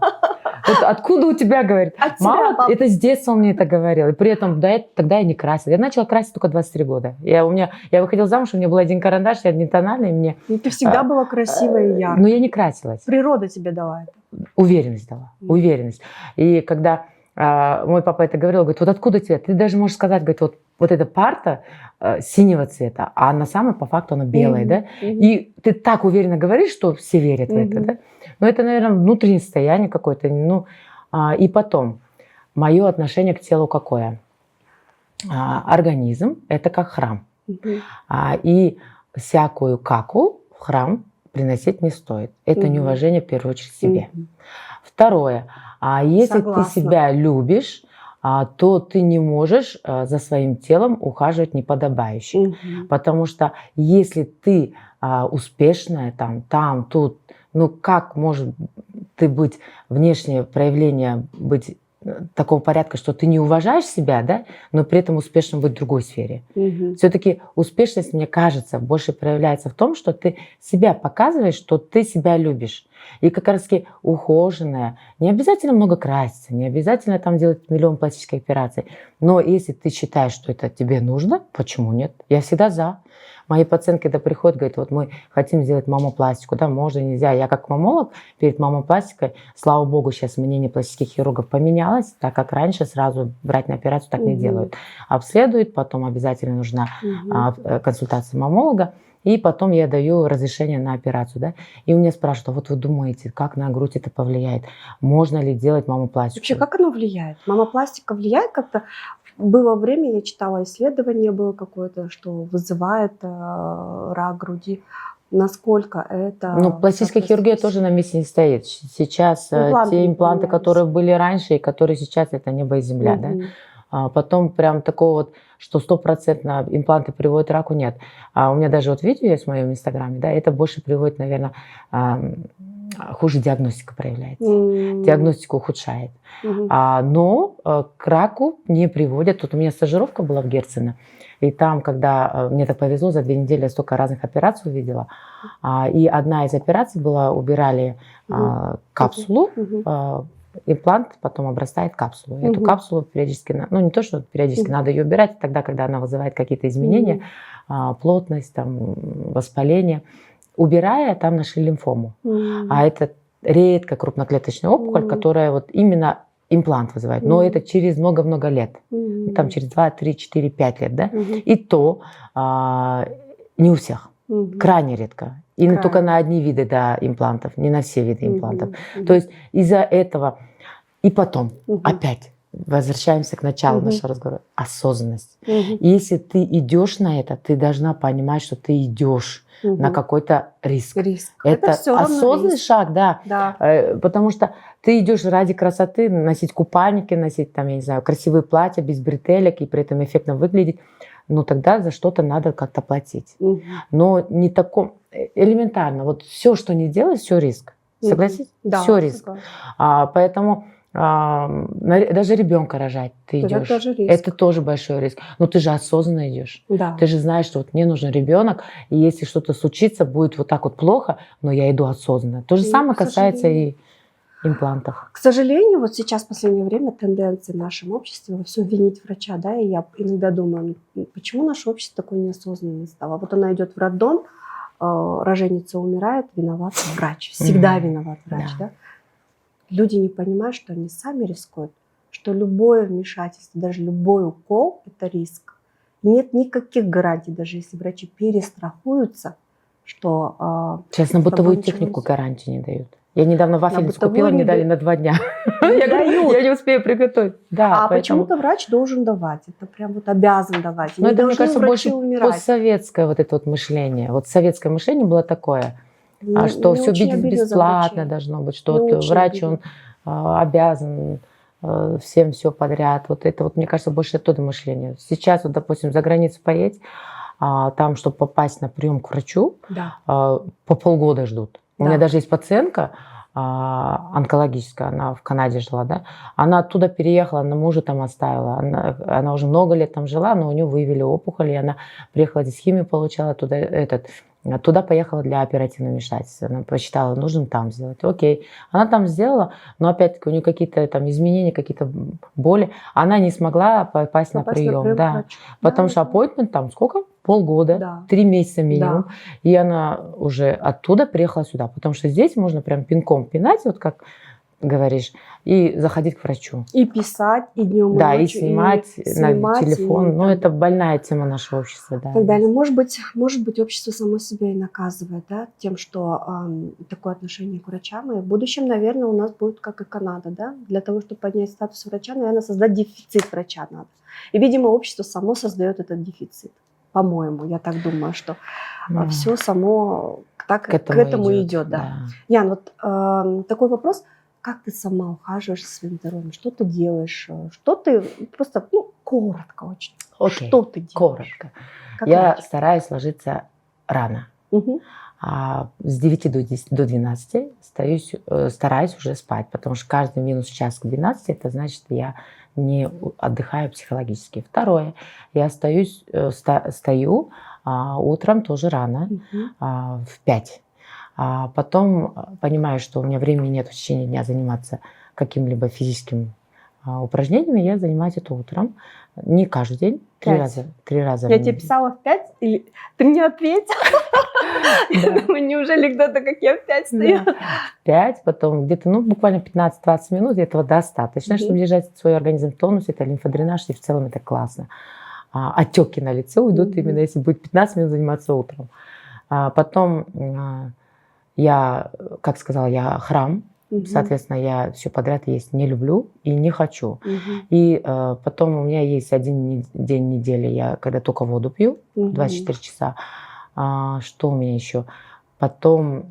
Вот откуда у тебя, говорит, мама, это с детства он мне это говорил. И при этом тогда я не красила. Я начала красить только 23 года. Я выходила замуж, у меня был один карандаш, я не тональный, и мне... Ты всегда была красивая и яркая. Но я не красилась. Природа тебе дала это. Уверенность дала, уверенность. И когда мой папа это говорил, говорит, вот откуда тебе? Ты даже можешь сказать, говорит, вот эта парта синего цвета, а на самом по факту она белая, да? И ты так уверенно говоришь, что все верят в это, да? Но это, наверное, внутреннее состояние какое-то. И потом, мое отношение к телу какое? Организм – это как храм. И всякую каку в храм приносить не стоит. Это неуважение, в первую очередь, к себе. Второе. Если ты себя любишь, то ты не можешь за своим телом ухаживать неподобающе. Потому что если ты успешная тут, как может ты быть, внешнее проявление быть такого порядка, что ты не уважаешь себя, да, но при этом успешным быть в другой сфере. Все-таки успешность, мне кажется, больше проявляется в том, что ты себя показываешь, что ты себя любишь. И как раз таки ухоженная, не обязательно много краситься, не обязательно там делать миллион пластических операций. Но если ты считаешь, что это тебе нужно, почему нет? Я всегда за. Мои пациентки, когда приходят, говорят, вот мы хотим сделать мамопластику, да, можно, нельзя. Я как мамолог перед мамопластикой, слава богу, сейчас мнение пластических хирургов поменялось, так как раньше сразу брать на операцию так не делают. Обследуют, потом обязательно нужна консультация мамолога. И потом я даю разрешение на операцию, да. И у меня спрашивают, а вот вы думаете, как на грудь это повлияет? Можно ли делать мамопластику? Вообще, как оно влияет? Мамопластика влияет как-то? Было время, я читала исследование, было какое-то, что вызывает рак груди. Насколько это... Ну, пластическая хирургия тоже на месте не стоит. Сейчас те импланты, которые были раньше и которые сейчас, это небо и земля, да. А потом прям такого вот, что 100% импланты приводят к раку, нет. А у меня даже вот видео есть в моем инстаграме, да, это больше приводит, наверное, хуже диагностика проявляется. Диагностику ухудшает. Но к раку не приводят. Тут у меня стажировка была в Герцена, и там, когда мне так повезло, за 2 недели я столько разных операций увидела. И одна из операций была, убирали капсулу, имплант потом обрастает капсулу. Эту капсулу периодически, ну не то, что периодически, надо ее убирать тогда, когда она вызывает какие-то изменения, плотность, там, воспаление. Убирая, там нашли лимфому. А это редко крупноклеточная опухоль, которая вот именно имплант вызывает. Но это через много-много лет. Там через 2, 3, 4, 5 лет, да? И то не у всех. Крайне редко. И только на одни виды, да, имплантов, не на все виды имплантов. То есть из-за этого и потом опять возвращаемся к началу нашего разговора. Осознанность. Если ты идешь на это, ты должна понимать, что ты идешь на какой-то риск. Это осознанный шаг, да. Потому что ты идешь ради красоты, носить купальники, носить там, я не знаю, красивые платья без бретелек и при этом эффектно выглядеть. Ну тогда за что-то надо как-то платить. Но не таком элементарно. Вот все, что не делать, все риск. Согласитесь? Да, все риск. Поэтому даже ребенка рожать ты идешь. Это тоже большой риск. Но ты же осознанно идешь. Ты же знаешь, что вот мне нужен ребенок, и если что-то случится, будет вот так вот плохо, но я иду осознанно. То же самое касается и имплантов. К сожалению, вот сейчас в последнее время тенденция в нашем обществе во всем винить врача, да, и я иногда думаю, почему наше общество такое неосознанное стало. Вот она идет в роддом, роженица умирает, виноват врач, всегда виноват врач, да. Люди не понимают, что они сами рискуют, что любое вмешательство, даже любой укол – это риск. Нет никаких гарантий, даже если врачи перестрахуются, что… Сейчас на бытовую технику гарантии не дают. Я недавно вафельницу купила, мне дали на 2 дня. Я не успею приготовить. А почему-то врач должен давать. Это прям вот обязан давать. Но это, мне кажется, больше постсоветское вот это вот мышление. Вот советское мышление было такое, что все бесплатно должно быть, что вот врач, он обязан всем все подряд. Вот это вот, мне кажется, больше оттуда мышление. Сейчас, вот, допустим, за границу поедь, там, чтобы попасть на прием к врачу, по полгода ждут. У меня даже есть пациентка онкологическая, она в Канаде жила, да, она оттуда переехала, она мужа там оставила, она уже много лет там жила, но у нее выявили опухоль, и она приехала здесь химию получала, туда поехала для оперативного вмешательства. Она посчитала, нужно там сделать. Окей. Она там сделала, но опять-таки у нее какие-то там изменения, какие-то боли. Она не смогла попасть на прием. Да. Потому что appointment там сколько? Полгода, 3 месяца минимум. И она уже оттуда приехала сюда. Потому что здесь можно прям пинком пинать, вот как говоришь, и заходить к врачу. И писать, и днем, и ночью. И снимать на телефон. Ну, это больная тема нашего общества. Да. Так далее. Может быть, общество само себя и наказывает, да, тем, что такое отношение к врачам. И в будущем, наверное, у нас будет как и Канада. Да? Для того, чтобы поднять статус врача, наверное, создать дефицит врача надо. И, видимо, общество само создает этот дефицит. По-моему, я так думаю, что все само так, к этому идет. Да. Ян, вот такой вопрос. Как ты сама ухаживаешь за своим здоровьем? Что ты делаешь? Что ты просто, коротко очень. Окей. Что ты делаешь? Коротко. Я стараюсь ложиться рано. С 9 до 12 стараюсь уже спать, потому что каждый минус час к 12 это значит, что я не отдыхаю психологически. Второе, я стою утром тоже рано, в 5. Потом понимаю, что у меня времени нет в течение дня заниматься каким-либо физическим упражнениями, я занимаюсь это утром. Не каждый день, 3 раза. Я тебе писала в 5, или ты мне ответила? Думаю, неужели кто-то, как я, в 5 стою? 5, потом где-то, буквально 15-20 минут, этого достаточно, чтобы держать свой организм в тонусе, это лимфодренаж, и в целом это классно. Отеки на лице уйдут именно, если будет 15 минут заниматься утром. Потом я, как сказала, я храм. Соответственно, я все подряд есть не люблю и не хочу. И потом у меня есть один день недели, я когда только воду пью, 24 часа. Что у меня еще? Потом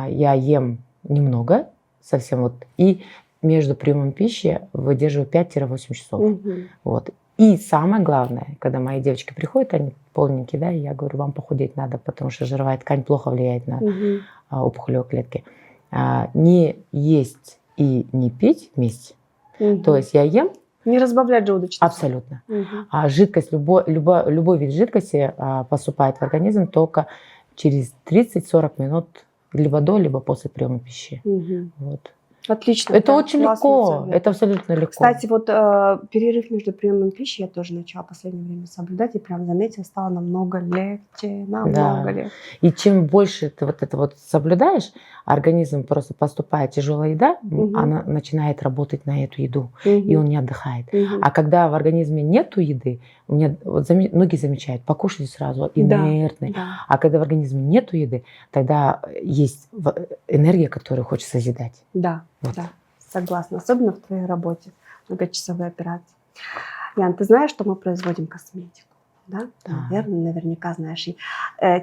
я ем немного, совсем вот, и между приемом пищи выдерживаю 5-8 часов. Вот. И самое главное, когда мои девочки приходят, они полненькие, да, и я говорю, вам похудеть надо, потому что жировая ткань плохо влияет на опухолевые клетки. Не есть и не пить вместе. То есть я ем. Не разбавлять желудочную. Абсолютно. А жидкость, любой вид жидкости поступает в организм только через 30-40 минут либо до, либо после приема пищи. Вот. Отлично. Это очень легко, совет. это абсолютно легко. Кстати, вот перерыв между приемом пищи я тоже начала в последнее время соблюдать и прям заметила, стало намного легче, намного легче. И чем больше ты вот это вот соблюдаешь, организм просто поступает тяжелая еда, она начинает работать на эту еду, и он не отдыхает. А когда в организме нету еды, у меня вот многие замечают, покушали сразу, инертный. А когда в организме нету еды, тогда есть энергия, которую хочешь созидать. Да, вот. Да, согласна. Особенно в твоей работе, многочасовые операции. Ян, ты знаешь, что мы производим косметику? Да? Наверное, наверняка знаешь. И,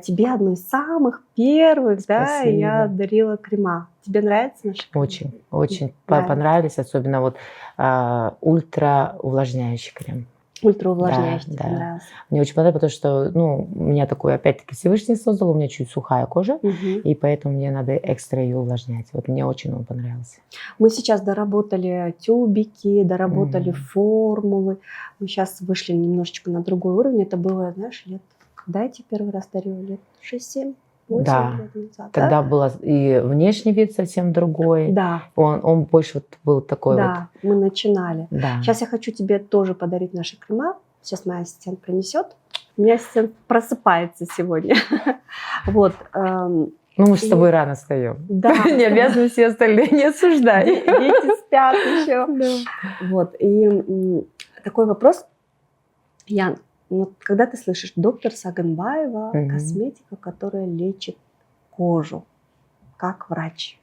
тебе одну из самых первых, да, я дарила крема. Тебе нравится наша крема? Очень, очень понравились, особенно вот ультра увлажняющий крем. Ультраувлажняющий, тебе нравился? Мне очень понравилось, потому что, ну, у меня такой, опять-таки, Всевышний создал, у меня чуть сухая кожа, и поэтому мне надо экстра ее увлажнять. Вот мне очень он понравился. Мы сейчас доработали тюбики, доработали формулы. Мы сейчас вышли немножечко на другой уровень. Это было, знаешь, лет, когда я тебе первый раз дарила? Лет 6-7? 8 лет назад, тогда был и внешний вид совсем другой. Да. Он больше вот был такой вот. Да, мы начинали. Да. Сейчас я хочу тебе тоже подарить наши крема. Сейчас моя ассистент принесет. У меня ассистент просыпается сегодня. Вот. Ну, мы же с тобой рано встаем. Да. Не обязаны все остальные, не осуждай. Дети спят еще. Вот. И такой вопрос. Ян, вот когда ты слышишь доктор Саганбаева, косметика, которая лечит кожу, как врач?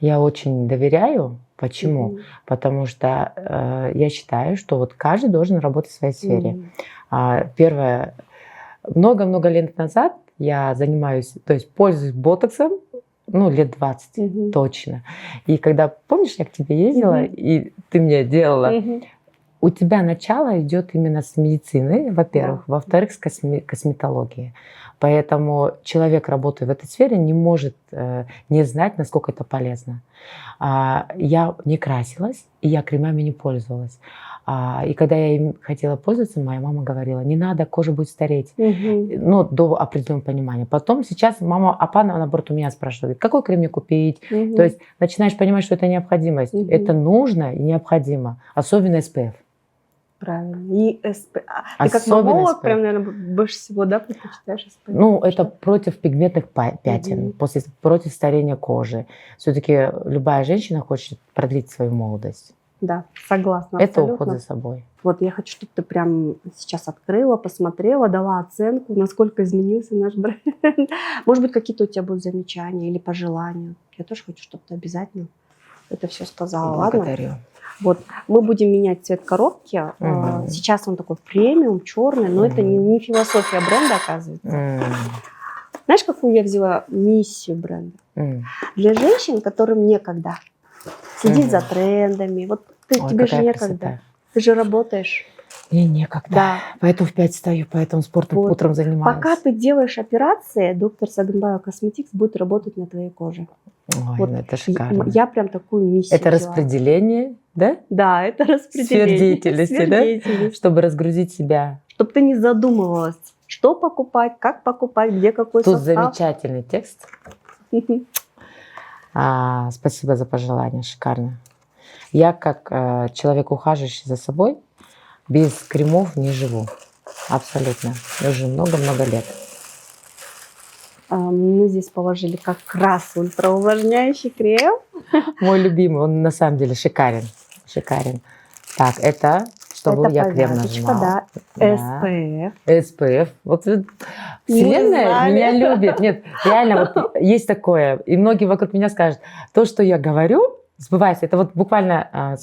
Я очень доверяю. Почему? Потому что я считаю, что вот каждый должен работать в своей сфере. Первое, много-много лет назад я занимаюсь, то есть пользуюсь ботоксом, ну, лет 20 точно. И когда, помнишь, я к тебе ездила, и ты мне делала, у тебя начало идет именно с медицины, во-первых, во-вторых, с косметологии. Поэтому человек, работая в этой сфере, не может не знать, насколько это полезно. Я не красилась, и я кремами не пользовалась. И когда я им хотела пользоваться, моя мама говорила, не надо, кожа будет стареть. Ну, до определенного понимания. Потом сейчас мама, папа, наоборот, у меня спрашивает, какой крем мне купить? То есть начинаешь понимать, что это необходимость. Это нужно и необходимо. Особенно SPF. Правильно. И SPF. Ты как мамолог, прям, наверное, больше всего, да, предпочитаешь SPF? Ну, это против пигментных пятен, против старения кожи. Все-таки любая женщина хочет продлить свою молодость. Да, согласна. Это абсолютно. уход за собой. Вот я хочу, чтобы ты прям сейчас открыла, посмотрела, дала оценку, насколько изменился наш бренд. Может быть, какие-то у тебя будут замечания или пожелания. Я тоже хочу, чтобы ты обязательно это все сказала. Благодарю. Ладно? Вот, мы будем менять цвет коробки. Сейчас он такой премиум, черный, но это не философия бренда, оказывается. Знаешь, какую я взяла миссию бренда? Для женщин, которым некогда следить за трендами. Вот тебе же некогда. Красота. Ты же работаешь. Мне некогда. Да. Поэтому в 5 встаю, поэтому спортом утром занимаюсь. Пока ты делаешь операции, доктор Саганбаева Cosmetics будет работать на твоей коже. Ой, вот это шикарно. Я прям такую миссию Это взяла. Распределение, да? Да, это распределение. Сфер деятельности, да? Чтобы разгрузить себя. Чтобы ты не задумывалась, что покупать, как покупать, где какой Тут состав. замечательный текст. Спасибо за пожелание, шикарно. Я как человек, ухаживающий за собой, без кремов не живу. Абсолютно. Уже много-много лет. Мы здесь положили как раз ультраувлажняющий крем. Мой любимый, он на самом деле шикарен. Шикарен. Так, это чтобы Это я крем повязочка, нажимала. да. Да. SPF. SPF. Вот Вселенная знали. меня любит. Нет, реально, вот есть такое. И многие вокруг меня скажут, то, что я говорю, сбывается. Это вот буквально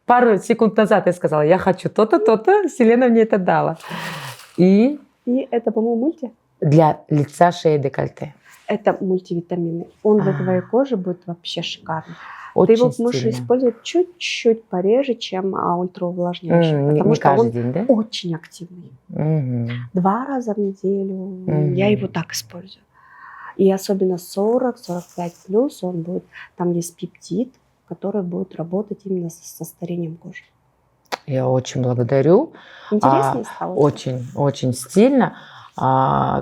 пару секунд назад я сказала, я хочу то-то, то-то, Вселенная мне это дала. И И это, по-моему, для лица, шеи, декольте. это мультивитамины. Он для твоей кожи будет вообще шикарный. Ты Очень его можешь стильно. использовать чуть-чуть пореже, чем ультраувлажняющий, потому Не что он каждый день, да? очень активный. Мгм. 2 раза в неделю Мгм. я его так использую. И особенно 40-45+, он будет, там есть пептид, который будет работать именно со старением кожи. Я очень благодарю. Интереснее стало? Очень, очень стильно,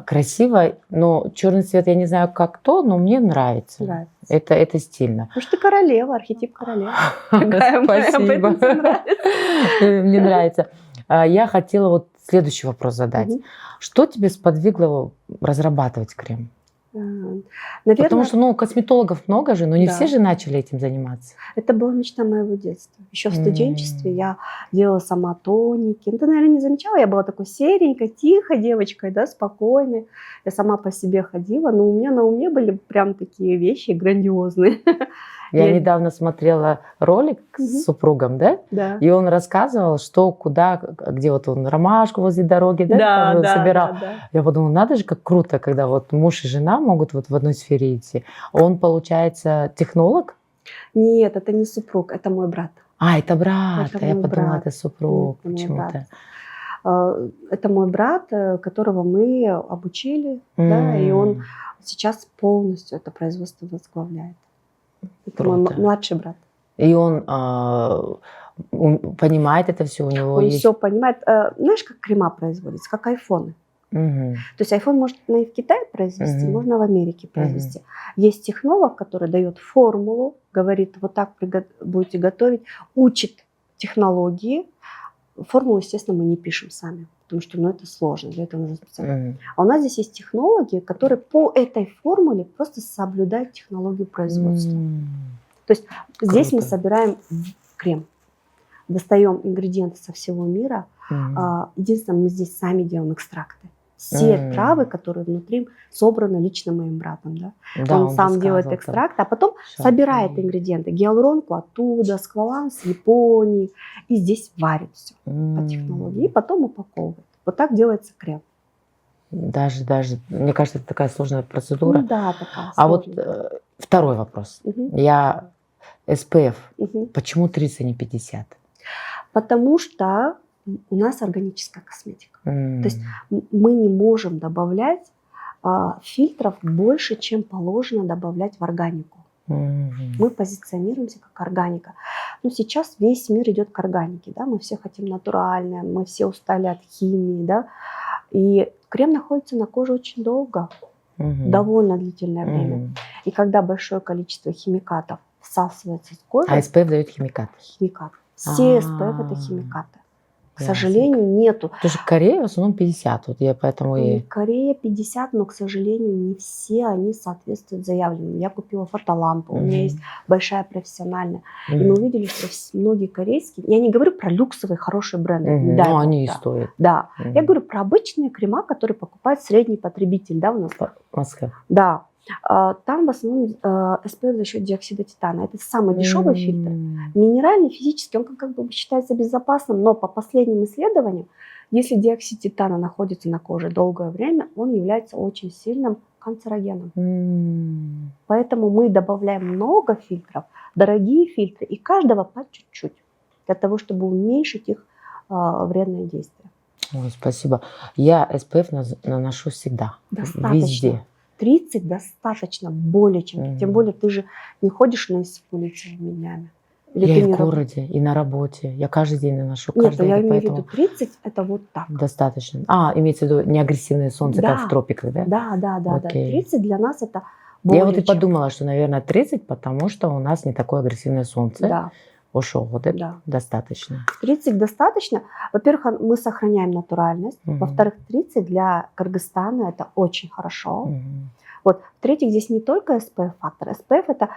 красиво. Но черный цвет, я не знаю, как то, но мне нравится. Нравится. Это стильно. Потому что ты королева, архетип королевы. Какая моя, Спасибо. поэтому тебе нравится. Мне нравится. Я хотела вот следующий вопрос задать. Мгм. Что тебе сподвигло разрабатывать крем? Потому Наверное, что, косметологов много же, но не Да. все же начали этим заниматься. это была мечта моего детства. Еще в М. студенчестве я делала сама тоники. Ну, ты, наверное, не замечала, я была такой серенькой, тихой девочкой, да, спокойной. Я сама по себе ходила, но у меня на уме были прям такие вещи грандиозные. Я Я- недавно смотрела ролик Мгм. с супругом, да? Да. И он рассказывал, что, куда, где вот он ромашку возле дороги, да, там собирал. да. Я подумала, надо же, как круто, когда вот муж и жена могут вот в одной сфере идти. Он, получается, технолог? Нет, это не супруг, это мой брат. Это брат. Это Я мой подумала, брат. это супруг Нет, это мой почему-то. Это мой брат, которого мы обучили, да, и он сейчас полностью это производство возглавляет. Это мой Круто. младший брат. И он понимает это все, у него Он есть... все понимает. Знаешь, как крема производятся, как айфоны. Мгм. То есть айфон можно и в Китае произвести, Мгм. можно в Америке произвести. Есть технолог, который дает формулу, говорит, вот так будете готовить, учит технологии. Формулу, естественно, мы не пишем сами, потому что это сложно, для этого нужно специально. Мгм. А у нас здесь есть технологии, которые по этой формуле просто соблюдают технологию производства. Здесь мы Круто. собираем крем, достаем ингредиенты со всего мира. Мгм. Единственное, мы здесь сами делаем экстракты. Все М. травы, которые внутри, собраны лично моим братом. Да? Да, Он сам делает рассказывал там. экстракт, а потом Шампунь. собирает ингредиенты. Гиалуронку оттуда, сквалан с Японии. И здесь варит все по технологии. И потом упаковывает. Вот так делается крем. Даже, мне кажется, это такая сложная процедура. Ну да, такая А вот сложная. второй вопрос. Мгм, Я SPF. мгм. Почему 30, а не 50? Потому что у нас органическая косметика. То есть мы не можем добавлять фильтров больше, чем положено добавлять в органику. Мы позиционируемся как органика. Но сейчас весь мир идет к органике. Да? Мы все хотим натуральное, мы все устали от химии. Да? И крем находится на коже очень долго, довольно длительное время. И когда большое количество химикатов всасывается с кожи, А SPF дает химикаты. химикат. Все SPF это химикаты. К сожалению, нету. Потому что в Корее в основном 50. Вот я поэтому и... Корея 50, но, к сожалению, не все они соответствуют заявленным. Я купила фотолампу, у меня есть большая профессиональная. И мы увидели, что многие корейские, я не говорю про люксовые хорошие бренды, не дай Ну, бог, они и да. стоят. Да, я говорю про обычные крема, которые покупает средний потребитель, да, у нас. Москва. Да, там в основном SPF за счет диоксида титана. Это самый дешевый фильтр. Минеральный, физический, он как бы считается безопасным, но по последним исследованиям, если диоксид титана находится на коже долгое время, он является очень сильным канцерогеном. Поэтому мы добавляем много фильтров, дорогие фильтры, и каждого по чуть-чуть, для того, чтобы уменьшить их вредные действия. Ой, спасибо. Я SPF наношу всегда. Достаточно. Везде. 30 достаточно, более чем. Тем более ты же не ходишь на улицами днями. Или Я ты и не в городе, и на работе. Я каждый день наношу. Нет, каждый я день, имею в поэтому виду 30, это вот так. достаточно. Имеется в виду не агрессивное солнце, Да. как в тропиках, да? Да. Окей. 30 для нас это более Я вот и чем. подумала, что, наверное, 30, потому что у нас не такое агрессивное солнце. Да, Ушел, вот это да. достаточно. 30 достаточно. Во-первых, мы сохраняем натуральность. Во-вторых, 30 для Кыргызстана это очень хорошо. Вот. В-третьих, здесь не только SPF-фактор. SPF – это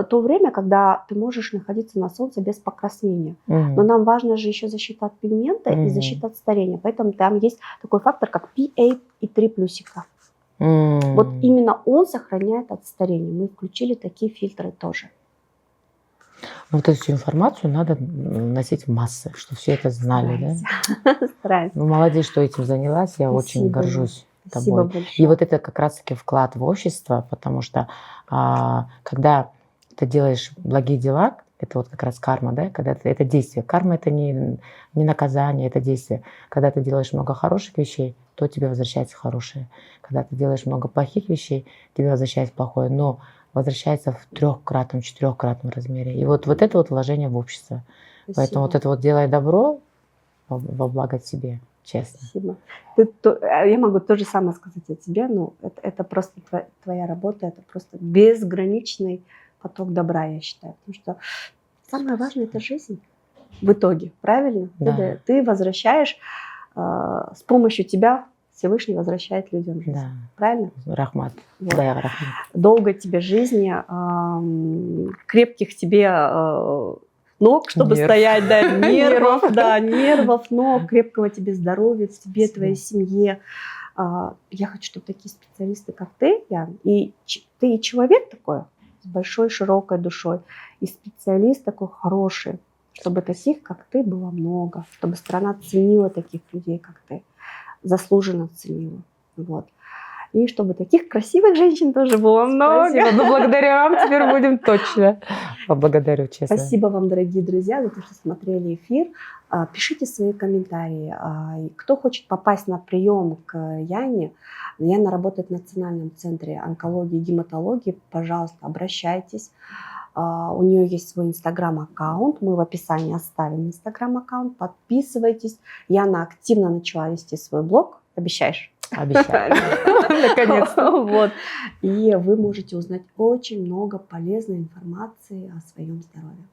то время, когда ты можешь находиться на солнце без покраснения. Но нам важна же еще защита от пигмента и защита от старения. Поэтому там есть такой фактор, как PA и 3 плюсика. Вот именно он сохраняет от старения. Мы включили такие фильтры тоже. Вот эту всю информацию надо носить в массы, чтобы все это знали, да? Стараемся. Ну, молодец, что этим занялась, я очень Спасибо. горжусь Спасибо тобой. большое. И вот это как раз-таки вклад в общество, потому что когда ты делаешь благие дела, это вот как раз карма, да, когда это действие. Карма – это не наказание, это действие. Когда ты делаешь много хороших вещей, то тебе возвращается хорошее. Когда ты делаешь много плохих вещей, тебе возвращается плохое, но возвращается в 3-кратном, 4-кратном размере. И вот это вот вложение в общество. Спасибо. Поэтому вот это вот делай добро во благо тебе, честно. Спасибо. Я могу то же самое сказать о тебе, но это просто твоя работа, это просто безграничный поток добра, я считаю. Потому что самое важное – это жизнь в итоге, правильно? Да. Ты возвращаешь, с помощью тебя Всевышний возвращает людям жизнь. Да. Правильно? Рахмат. Вот. Да, рахмат. Долгой тебе жизни, крепких тебе ног, чтобы стоять, да, нервов, ног, крепкого тебе здоровья, тебе, твоей семье. Я хочу, чтобы такие специалисты, как ты, Ян, и ты и человек такой, с большой, широкой душой, и специалист такой хороший, чтобы таких, как ты, было много, чтобы страна ценила таких людей, как ты, заслуженно ценила. Вот. И чтобы таких красивых женщин тоже было много. Спасибо. Ну, благодаря вам теперь будем точно. Благодарю, честно. Спасибо вам, дорогие друзья, за то, что смотрели эфир. Пишите свои комментарии. Кто хочет попасть на прием к Яне, Яна работает в Национальном центре онкологии и гематологии. Пожалуйста, обращайтесь. У нее есть свой инстаграм-аккаунт. Мы в описании оставим инстаграм-аккаунт. Подписывайтесь. Яна активно начала вести свой блог. Обещаешь? Обещаю. Наконец-то. Вот. И вы можете узнать очень много полезной информации о своем здоровье.